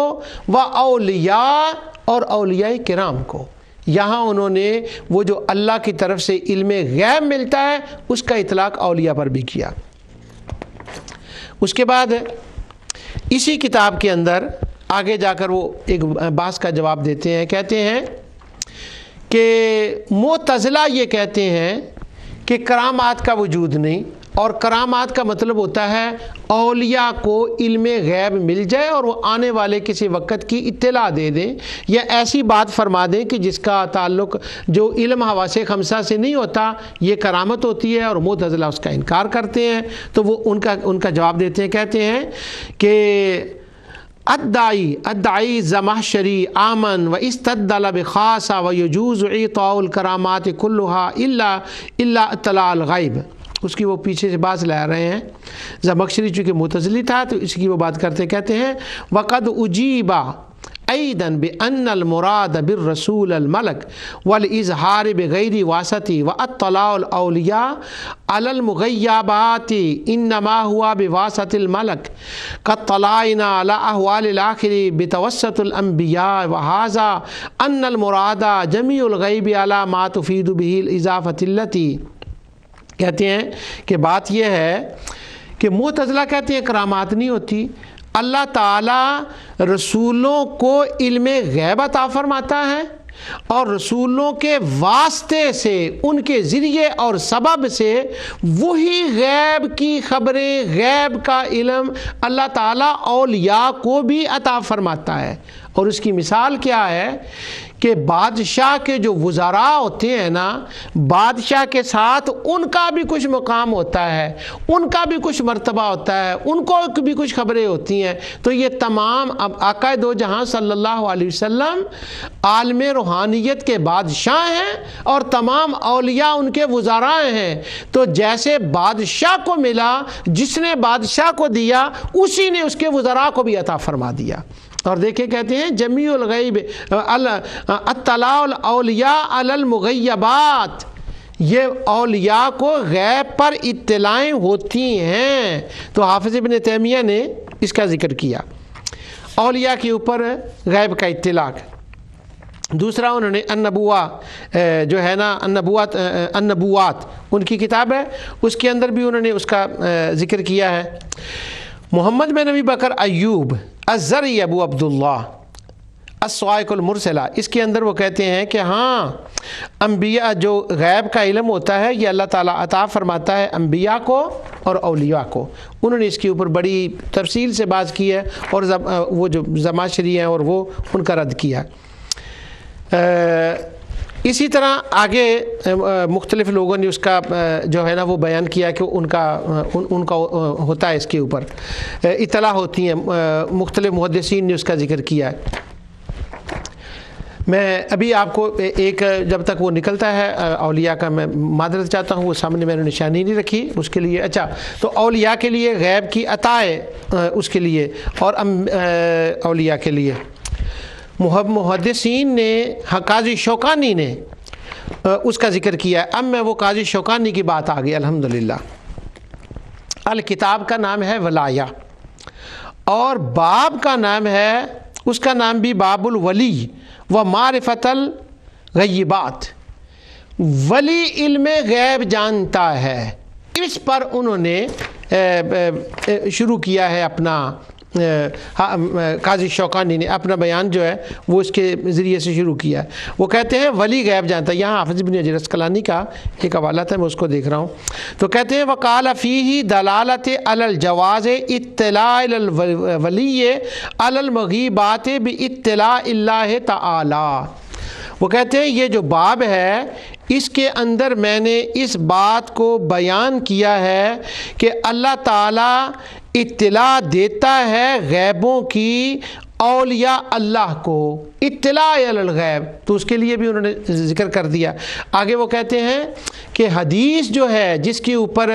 و اولیاء اور اولیاء کرام کو۔ یہاں انہوں نے وہ جو اللہ کی طرف سے علم غیب ملتا ہے اس کا اطلاق اولیاء پر بھی کیا۔ اس کے بعد اسی کتاب کے اندر آگے جا کر وہ ایک بحث کا جواب دیتے ہیں، کہتے ہیں کہ معتزلہ یہ کہتے ہیں کہ کرامات کا وجود نہیں، اور کرامات کا مطلب ہوتا ہے اولیاء کو علم غیب مل جائے اور وہ آنے والے کسی وقت کی اطلاع دے دیں یا ایسی بات فرما دیں کہ جس کا تعلق جو علم حواس خمسہ سے نہیں ہوتا، یہ کرامت ہوتی ہے، اور معتزلہ اس کا انکار کرتے ہیں۔ تو وہ ان کا جواب دیتے ہیں، کہتے ہیں کہ ادعی زمخشری آمن و استدل بخاصہ و یجوز اعطاء الکرامات کلها الا اطلاع الغیب۔ اس کی وہ پیچھے سے بات لا رہے ہیں، زمخشری چونکہ معتزلی تھا تو اس کی وہ بات کہتے ہیں وقد اجیب ایضا بان المراد بالرسول الملک والاظہار بغیر واسطی واطلاع الاولیاء علی المغیبات انما ہوا بواسط الملک کاطلاعنا علی احوال الاخر بتوسط الانبیاء وہذا ان المراد جمیع الغیب علی ما تفید به الاضافۃ التی۔ کہتے ہیں کہ بات یہ ہے کہ معتزلہ کہتے ہیں کرامات نہیں ہوتی، اللہ تعالیٰ رسولوں کو علم غیب عطا فرماتا ہے اور رسولوں کے واسطے سے، ان کے ذریعے اور سبب سے وہی غیب کی خبریں، غیب کا علم اللہ تعالیٰ اولیاء کو بھی عطا فرماتا ہے۔ اور اس کی مثال کیا ہے کہ بادشاہ کے جو وزراء ہوتے ہیں نا، بادشاہ کے ساتھ ان کا بھی کچھ مقام ہوتا ہے، ان کا بھی کچھ مرتبہ ہوتا ہے، ان کو بھی کچھ خبریں ہوتی ہیں۔ تو یہ تمام اب آقا دو جہاں صلی اللہ علیہ وسلم عالم روحانیت کے بادشاہ ہیں اور تمام اولیاء ان کے وزراء ہیں۔ تو جیسے بادشاہ کو ملا، جس نے بادشاہ کو دیا اسی نے اس کے وزراء کو بھی عطا فرما دیا۔ اور دیکھیں کہتے ہیں جمیع الغیب اطلاع الاولیاء علی المغیبات، یہ اولیاء کو غیب پر اطلاعیں ہوتی ہیں۔ تو حافظ ابن تیمیہ نے اس کا ذکر کیا، اولیاء کے اوپر غیب کا اطلاق۔ دوسرا انہوں نے النبوہ جو ہے نا، النبوات ان کی کتاب ہے، اس کے اندر بھی انہوں نے اس کا ذکر کیا ہے۔ محمد بن نبی بکر ایوب الزرعی ابو عبداللہ الصواعق المرسلہ، اس کے اندر وہ کہتے ہیں کہ ہاں انبیاء جو غیب کا علم ہوتا ہے یہ اللہ تعالیٰ عطا فرماتا ہے انبیاء کو اور اولیاء کو۔ انہوں نے اس کے اوپر بڑی تفصیل سے بات کی ہے اور وہ جو زمخشری ہیں اور وہ ان کا رد کیا۔ اسی طرح آگے مختلف لوگوں نے اس کا جو ہے نا وہ بیان کیا کہ ان کا ہوتا ہے، اس کے اوپر اطلاع ہوتی ہیں، مختلف محدثین نے اس کا ذکر کیا ہے۔ میں ابھی آپ کو ایک جب تک وہ نکلتا ہے اولیاء کا میں معذرت چاہتا ہوں، وہ سامنے میں نے نشانی نہیں رکھی اس کے لیے۔ اچھا، تو اولیاء کے لیے غیب کی عطا ہے اس کے لیے، اور اولیاء کے لیے محدثین نے، قاضی شوکانی نے اس کا ذکر کیا ہے۔ اب میں وہ قاضی شوکانی کی بات آ گئی الحمدللہ۔ الکتاب کا نام ہے ولایہ، اور باب کا نام ہے، اس کا نام بھی باب الولی و معرفت الغیبات، ولی علم غیب جانتا ہے۔ اس پر انہوں نے شروع کیا ہے اپنا، قاضی شوکانی نے اپنا بیان جو ہے وہ اس کے ذریعے سے شروع کیا ہے۔ وہ کہتے ہیں ولی غیب جانتا ہے۔ یہاں حافظ بن حجر اسقلانی کا ایک حوالہ تھا، میں اس کو دیکھ رہا ہوں۔ تو کہتے ہیں وقال فیہ دلالت علی الجواز اطلاع الولی علی المغیبات باطلاع اللہ تعالی۔ وہ کہتے ہیں یہ جو باب ہے اس کے اندر میں نے اس بات کو بیان کیا ہے کہ اللہ تعالیٰ اطلاع دیتا ہے غیبوں کی اولیاء اللہ کو اطلاع علی الغیب، تو اس کے لیے بھی انہوں نے ذکر کر دیا۔ آگے وہ کہتے ہیں کہ حدیث جو ہے جس کے اوپر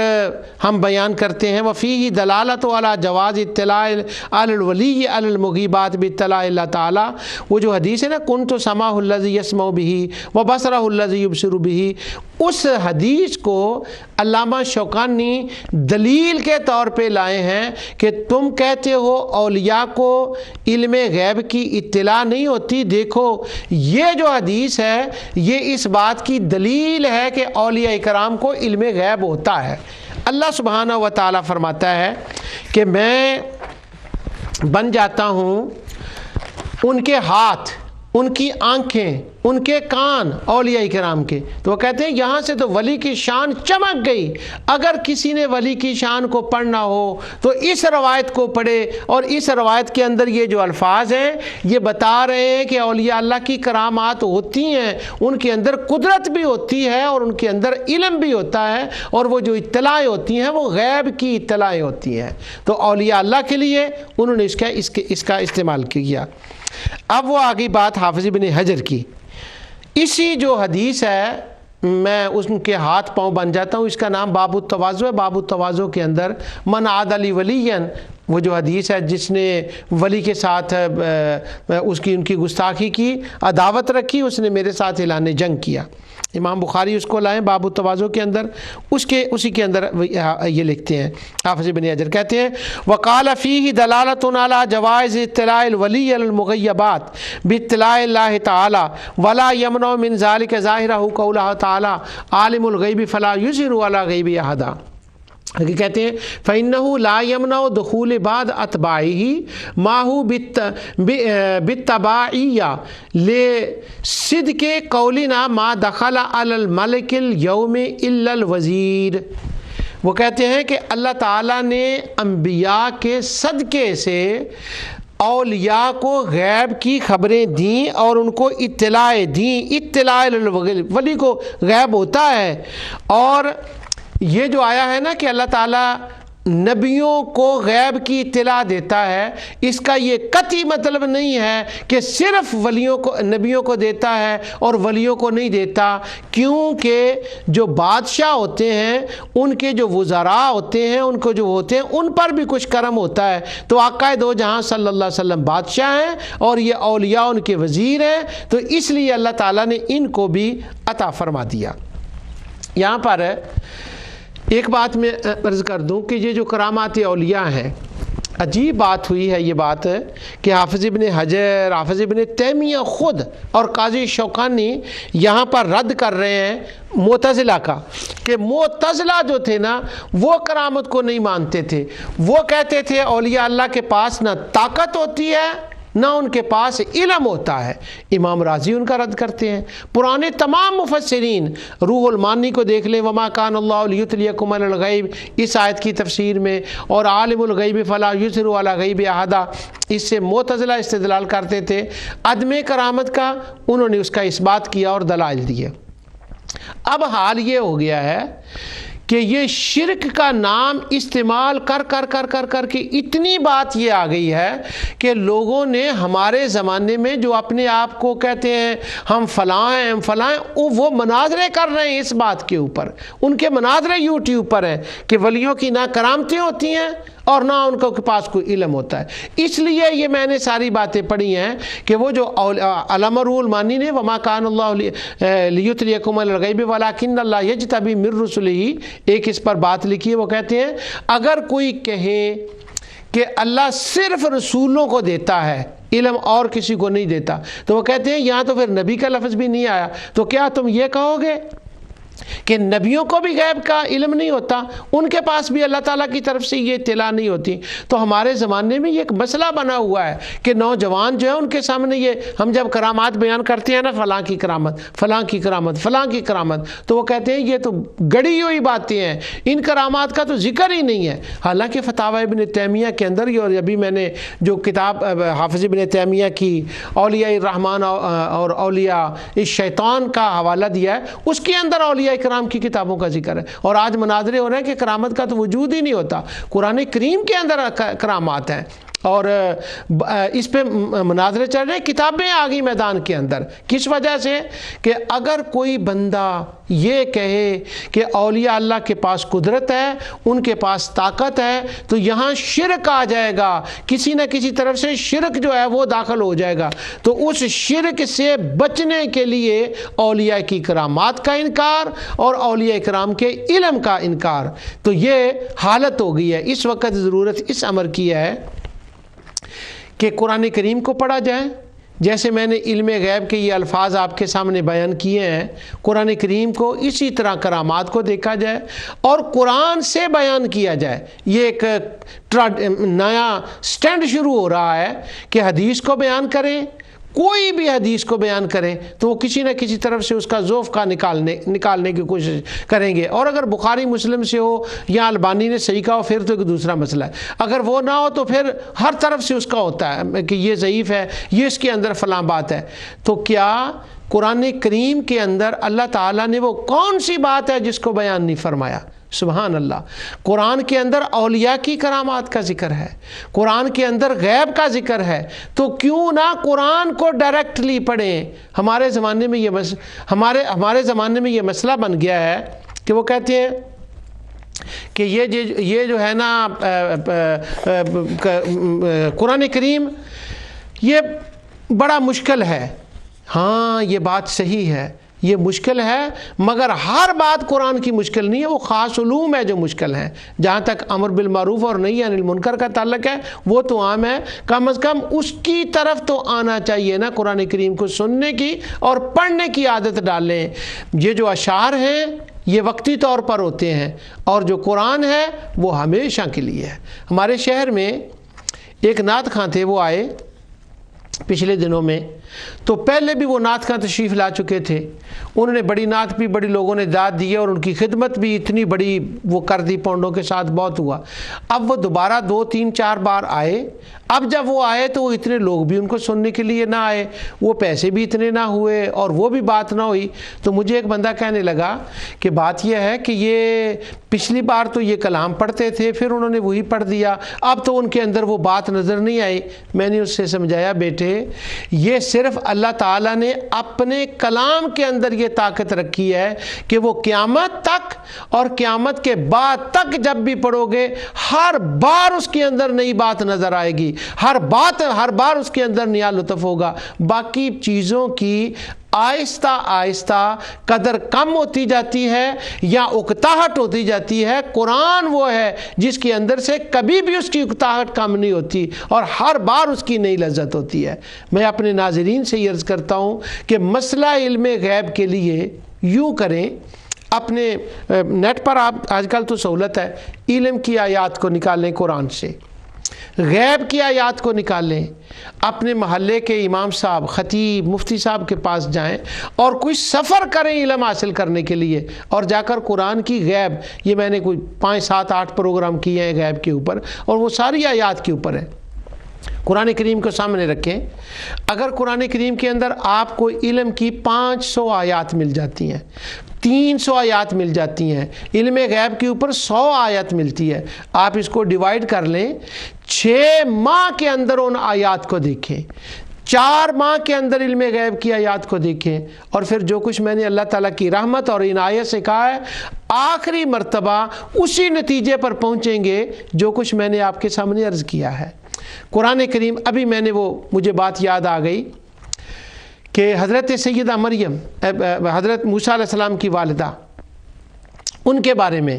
ہم بیان کرتے ہیں وفیہ دلالت علی جواز اطلاع علی الولی علی المغیبات باطلاع اللہ تعالی، وہ جو حدیث ہے نا کنت سمعہ الذی یسمع بہ وبصرہ الذی یبصر بہ، اس حدیث کو علامہ شوکانی دلیل کے طور پہ لائے ہیں کہ تم کہتے ہو اولیاء کو علم غیب کی اطلاع نہیں ہوتی، دیکھو یہ جو حدیث ہے یہ اس بات کی دلیل ہے کہ اولیاء کرام کو علم غیب ہوتا ہے۔ اللہ سبحانہ و تعالیٰ فرماتا ہے کہ میں بن جاتا ہوں ان کے ہاتھ، ان کی آنکھیں، ان کے کان اولیاء کرام کے، تو وہ کہتے ہیں یہاں سے تو ولی کی شان چمک گئی۔ اگر کسی نے ولی کی شان کو پڑھنا ہو تو اس روایت کو پڑھے، اور اس روایت کے اندر یہ جو الفاظ ہیں یہ بتا رہے ہیں کہ اولیاء اللہ کی کرامات ہوتی ہیں، ان کے اندر قدرت بھی ہوتی ہے اور ان کے اندر علم بھی ہوتا ہے، اور وہ جو اطلاعیں ہوتی ہیں وہ غیب کی اطلاعیں ہوتی ہیں۔ تو اولیاء اللہ کے لیے انہوں نے اس کا استعمال کیا۔ اب وہ آگئی بات حافظ ابن حجر کی، اسی جو حدیث ہے میں ان کے ہاتھ پاؤں بن جاتا ہوں، اس کا نام باب التواضع ہے۔ باب التواضع کے اندر من عاد لی ولیا، وہ جو حدیث ہے جس نے ولی کے ساتھ ان کی گستاخی کی، عداوت رکھی، اس نے میرے ساتھ اعلان جنگ کیا۔ امام بخاری اس کو لائیں باب التواضع کے اندر، اسی کے اندر یہ لکھتے ہیں، حافظ ابن حجر کہتے ہیں وقال فیہ دلالۃ علی جواز اطلاع الولی علی المغیبات باطلاع اللہ تعالی ولا یمنع من ذلک ظاہرہ قولہ تعالی عالم الغیب فلا یظہر علی غیبہ احدا۔ کہتے ہیں فإنہ لا یمنع دخول بعض اتباعہ ماہ بالتباعیہ لصدق قولنا ما دخل علی الملک اليوم الا الوزیر۔ وہ کہتے ہیں کہ اللہ تعالیٰ نے انبیاء کے صدقے سے اولیاء کو غیب کی خبریں دیں اور ان کو اطلاع دیں، اطلاع ولی کو غیب ہوتا ہے۔ اور یہ جو آیا ہے نا کہ اللہ تعالیٰ نبیوں کو غیب کی اطلاع دیتا ہے، اس کا یہ قطعی مطلب نہیں ہے کہ صرف ولیوں کو، نبیوں کو دیتا ہے اور ولیوں کو نہیں دیتا، کیونکہ جو بادشاہ ہوتے ہیں ان کے جو وزراء ہوتے ہیں، ان کو جو ہوتے ہیں ان پر بھی کچھ کرم ہوتا ہے۔ تو آقا دو جہاں صلی اللہ علیہ وسلم بادشاہ ہیں اور یہ اولیاء ان کے وزیر ہیں، تو اس لیے اللہ تعالیٰ نے ان کو بھی عطا فرما دیا۔ یہاں پر ایک بات میں عرض کر دوں کہ یہ جو کرامات اولیاء ہیں، عجیب بات ہوئی ہے یہ بات کہ حافظ ابن حجر، حافظ ابن تیمیہ خود اور قاضی شوکانی یہاں پر رد کر رہے ہیں معتزلہ کا، کہ معتزلہ جو تھے نا وہ کرامت کو نہیں مانتے تھے، وہ کہتے تھے اولیاء اللہ کے پاس نہ طاقت ہوتی ہے نہ ان کے پاس علم ہوتا ہے۔ امام راضی ان کا رد کرتے ہیں، پرانے تمام مفسرین، روح المانی کو دیکھ لیں وما کان اللہ لیطلعکم علی الغیب اس آیت کی تفسیر میں، اور عالم الغیب فلا یظہر علی غیب احدا، اس سے معتزلہ استدلال کرتے تھے عدم کرامت کا، انہوں نے اس کا اثبات کیا اور دلائل دیے۔ اب حال یہ ہو گیا ہے کہ یہ شرک کا نام استعمال کر کے اتنی بات یہ آ گئی ہے کہ لوگوں نے ہمارے زمانے میں جو اپنے آپ کو کہتے ہیں ہم فلاں ہیں ہم فلاں ہیں، وہ مناظرے کر رہے ہیں اس بات کے اوپر، ان کے مناظرے یوٹیوب پر ہیں کہ ولیوں کی نہ کرامتیں ہوتی ہیں اور نہ ان کے پاس کوئی علم ہوتا ہے۔ اس لیے یہ میں نے ساری باتیں پڑھی ہیں کہ وہ جو علامہ روح المانی نے وما کان اللہ لیطلعکم علی الغیب ولکن اللہ یجتبی من رسلہ ایک اس پر بات لکھی ہے، وہ کہتے ہیں اگر کوئی کہے کہ اللہ صرف رسولوں کو دیتا ہے علم اور کسی کو نہیں دیتا، تو وہ کہتے ہیں یہاں تو پھر نبی کا لفظ بھی نہیں آیا، تو کیا تم یہ کہو گے کہ نبیوں کو بھی غیب کا علم نہیں ہوتا، ان کے پاس بھی اللہ تعالیٰ کی طرف سے یہ اطلاع نہیں ہوتی؟ تو ہمارے زمانے میں یہ ایک مسئلہ بنا ہوا ہے کہ نوجوان جو ہے ان کے سامنے یہ ہم جب کرامات بیان کرتے ہیں نا فلاں کی کرامت فلاں کی کرامت فلاں کی کرامت، تو وہ کہتے ہیں یہ تو گڑی ہوئی باتیں ہیں، ان کرامات کا تو ذکر ہی نہیں ہے۔ حالانکہ فتاوی ابن تیمیہ کے اندر یہ، اور ابھی میں نے جو کتاب حافظ ابن تیمیہ کی اولیاء الرحمن اور اولیاء الشیطان کا حوالہ دیا ہے، اس کے اندر اولیاء کرام کی کتابوں کا ذکر ہے، اور آج مناظرے ہو رہے ہیں کہ کرامت کا تو وجود ہی نہیں ہوتا۔ قرآن کریم کے اندر کرامات ہیں، اور اس پہ مناظرے چل رہے ہیں، کتابیں آ گئی میدان کے اندر. کس وجہ سے؟ کہ اگر کوئی بندہ یہ کہے کہ اولیاء اللہ کے پاس قدرت ہے، ان کے پاس طاقت ہے، تو یہاں شرک آ جائے گا، کسی نہ کسی طرف سے شرک جو ہے وہ داخل ہو جائے گا. تو اس شرک سے بچنے کے لیے اولیاء کی کرامات کا انکار اور اولیاء کرام کے علم کا انکار. تو یہ حالت ہو گئی ہے. اس وقت ضرورت اس امر کی ہے کہ قرآن کریم کو پڑھا جائے. جیسے میں نے علم غیب کے یہ الفاظ آپ کے سامنے بیان کیے ہیں، قرآن کریم کو اسی طرح کرامات کو دیکھا جائے اور قرآن سے بیان کیا جائے. یہ ایک نیا سٹینڈ شروع ہو رہا ہے کہ حدیث کو بیان کریں، کوئی بھی حدیث کو بیان کریں تو وہ کسی نہ کسی طرف سے اس کا ذوق نکالنے کی کوشش کریں گے. اور اگر بخاری مسلم سے ہو یا البانی نے صحیح کہا ہو پھر تو ایک دوسرا مسئلہ ہے. اگر وہ نہ ہو تو پھر ہر طرف سے اس کا ہوتا ہے کہ یہ ضعیف ہے، یہ اس کے اندر فلاں بات ہے. تو کیا قرآن کریم کے اندر اللہ تعالیٰ نے وہ کون سی بات ہے جس کو بیان نہیں فرمایا؟ سبحان اللہ. قرآن کے اندر اولیاء کی کرامات کا ذکر ہے، قرآن کے اندر غیب کا ذکر ہے. تو کیوں نہ قرآن کو ڈائریکٹلی پڑھیں؟ ہمارے زمانے میں یہ مسئلہ بن گیا ہے کہ وہ کہتے ہیں کہ یہ جو ہے نا قرآن کریم یہ بڑا مشکل ہے. ہاں یہ بات صحیح ہے، یہ مشکل ہے، مگر ہر بات قرآن کی مشکل نہیں ہے. وہ خاص علوم ہے جو مشکل ہیں. جہاں تک امر بالمعروف اور نہی عن المنکر کا تعلق ہے وہ تو عام ہے، کم از کم اس کی طرف تو آنا چاہیے نا. قرآن کریم کو سننے کی اور پڑھنے کی عادت ڈالیں. یہ جو اشعار ہیں یہ وقتی طور پر ہوتے ہیں اور جو قرآن ہے وہ ہمیشہ کے لیے ہے. ہمارے شہر میں ایک نعت خواں تھے، وہ آئے پچھلے دنوں میں. تو پہلے بھی وہ نعت خواں تشریف لا چکے تھے. انہوں نے بڑی نعت بھی بڑی لوگوں نے داد دی اور ان کی خدمت بھی اتنی بڑی وہ کر دی، پونڈوں کے ساتھ بہت ہوا. اب وہ دوبارہ 2 3 4 بار آئے. اب جب وہ آئے تو وہ اتنے لوگ بھی ان کو سننے کے لیے نہ آئے، وہ پیسے بھی اتنے نہ ہوئے اور وہ بھی بات نہ ہوئی. تو مجھے ایک بندہ کہنے لگا کہ بات یہ ہے کہ یہ پچھلی بار تو یہ کلام پڑھتے تھے، پھر انہوں نے وہی پڑھ دیا، اب تو ان کے اندر وہ بات نظر نہیں آئی. میں نے اس سے سمجھایا، بیٹے یہ صرف اللہ تعالیٰ نے اپنے کلام کے اندر یہ طاقت رکھی ہے کہ وہ قیامت تک اور قیامت کے بعد تک جب بھی پڑھو گے ہر بار اس کے اندر نئی بات نظر آئے گی، ہر بار اس کے اندر نیا لطف ہوگا. باقی چیزوں کی آہستہ آہستہ قدر کم ہوتی جاتی ہے یا اکتاہٹ ہوتی جاتی ہے. قرآن وہ ہے جس کے اندر سے کبھی بھی اس کی اکتاہٹ کم نہیں ہوتی اور ہر بار اس کی نئی لذت ہوتی ہے. میں اپنے ناظرین سے یہ عرض کرتا ہوں کہ مسئلہ علم غیب کے لیے یوں کریں، اپنے نیٹ پر آپ آج کل تو سہولت ہے، علم کی آیات کو نکالیں قرآن سے، غیب کی آیات کو نکالیں، اپنے محلے کے امام صاحب، خطیب، مفتی صاحب کے پاس جائیں اور کوئی سفر کریں علم حاصل کرنے کے لیے اور جا کر قرآن کی غیب، یہ میں نے کوئی 5 7 8 پروگرام کیے ہیں غیب کے اوپر اور وہ ساری آیات کے اوپر ہے. قرآن کریم کو سامنے رکھیں. اگر قرآن کریم کے اندر آپ کو علم کی 500 آیات مل جاتی ہیں، 300 آیات مل جاتی ہیں، علم غیب کے اوپر 100 آیات ملتی ہے، آپ اس کو ڈیوائیڈ کر لیں. 6 ماہ کے اندر ان آیات کو دیکھیں، 4 ماہ کے اندر علم غیب کی آیات کو دیکھیں اور پھر جو کچھ میں نے اللہ تعالیٰ کی رحمت اور عنایت سے کہا ہے آخری مرتبہ اسی نتیجے پر پہنچیں گے جو کچھ میں نے آپ کے سامنے عرض کیا ہے. قرآن کریم، ابھی میں نے مجھے بات یاد آ گئی کہ حضرت سیدہ مریم، حضرت موسیٰ علیہ السلام کی والدہ، ان کے بارے میں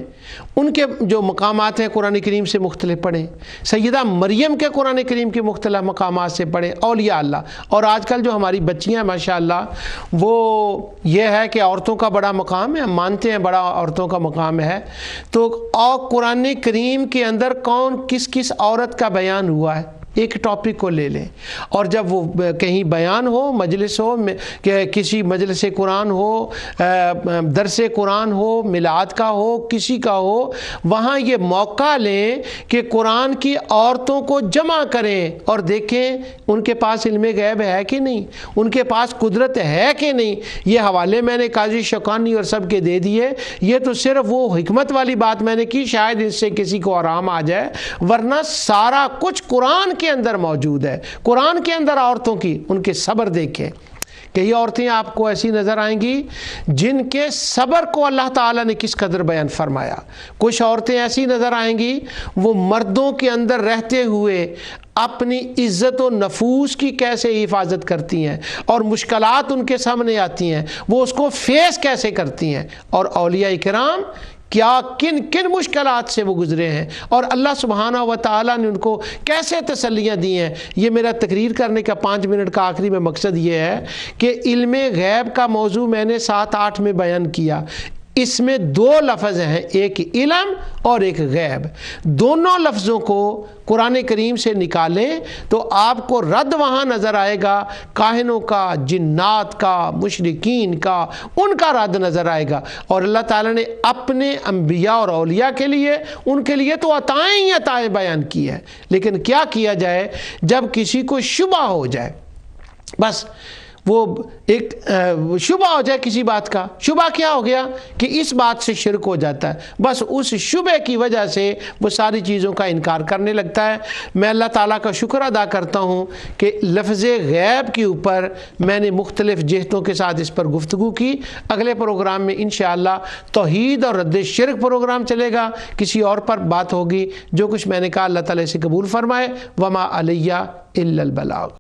ان کے جو مقامات ہیں قرآن کریم سے مختلف پڑھیں. سیدہ مریم کے قرآن کریم کے مختلف مقامات سے پڑھیں. اولیاء اللہ، اور آج کل جو ہماری بچیاں ہیں ماشاءاللہ، وہ یہ ہے کہ عورتوں کا بڑا مقام ہے، ہم مانتے ہیں بڑا عورتوں کا مقام ہے. تو اور قرآن کریم کے اندر کون کس عورت کا بیان ہوا ہے، ایک ٹاپک کو لے لیں اور جب وہ کہیں بیان ہو، مجلس ہو، کہ کسی مجلس قرآن ہو، درس قرآن ہو، میلاد کا ہو، کسی کا ہو، وہاں یہ موقع لیں کہ قرآن کی عورتوں کو جمع کریں اور دیکھیں ان کے پاس علم غیب ہے کہ نہیں، ان کے پاس قدرت ہے کہ نہیں. یہ حوالے میں نے قاضی شوکانی اور سب کے دے دیے. یہ تو صرف وہ حکمت والی بات میں نے کی، شاید اس سے کسی کو آرام آ جائے، ورنہ سارا کچھ قرآن کے اندر موجود ہے، قرآن کے اندر عورتوں کی ان کے صبر دیکھیں کہ یہ عورتیں آپ کو ایسی نظر آئیں گی جن کے صبر کو اللہ تعالیٰ نے کس قدر بیان فرمایا۔ کچھ عورتیں ایسی نظر آئیں گی وہ مردوں کے اندر رہتے ہوئے اپنی عزت و نفوس کی کیسے حفاظت کرتی ہیں اور مشکلات ان کے سامنے آتی ہیں وہ اس کو فیس کیسے کرتی ہیں، اور اولیاء کرام کیا کن کن مشکلات سے وہ گزرے ہیں اور اللہ سبحانہ و تعالیٰ نے ان کو کیسے تسلیاں دی ہیں۔ یہ میرا تقریر کرنے کا 5 منٹ کا آخری میں مقصد یہ ہے کہ علم غیب کا موضوع میں نے 7-8 میں بیان کیا، اس میں 2 لفظ ہیں، ایک علم اور ایک غیب۔ دونوں لفظوں کو قرآن کریم سے نکالیں تو آپ کو رد وہاں نظر آئے گا، کاہنوں کا، جنات کا، مشرکین کا، ان کا رد نظر آئے گا۔ اور اللہ تعالیٰ نے اپنے انبیاء اور اولیاء کے لیے ان کے لیے تو عطائیں ہی عطائیں بیان کی ہے، لیکن کیا کیا جائے جب کسی کو شبہ ہو جائے، بس وہ ایک شبہ ہو جائے کسی بات کا، شبہ کیا ہو گیا کہ اس بات سے شرک ہو جاتا ہے، بس اس شبہ کی وجہ سے وہ ساری چیزوں کا انکار کرنے لگتا ہے۔ میں اللہ تعالیٰ کا شکر ادا کرتا ہوں کہ لفظ غیب کے اوپر میں نے مختلف جہتوں کے ساتھ اس پر گفتگو کی۔ اگلے پروگرام میں انشاءاللہ توحید اور رد شرک پروگرام چلے گا، کسی اور پر بات ہوگی۔ جو کچھ میں نے کہا اللہ تعالیٰ سے قبول فرمائے۔ وما علیہ الا البلاغ۔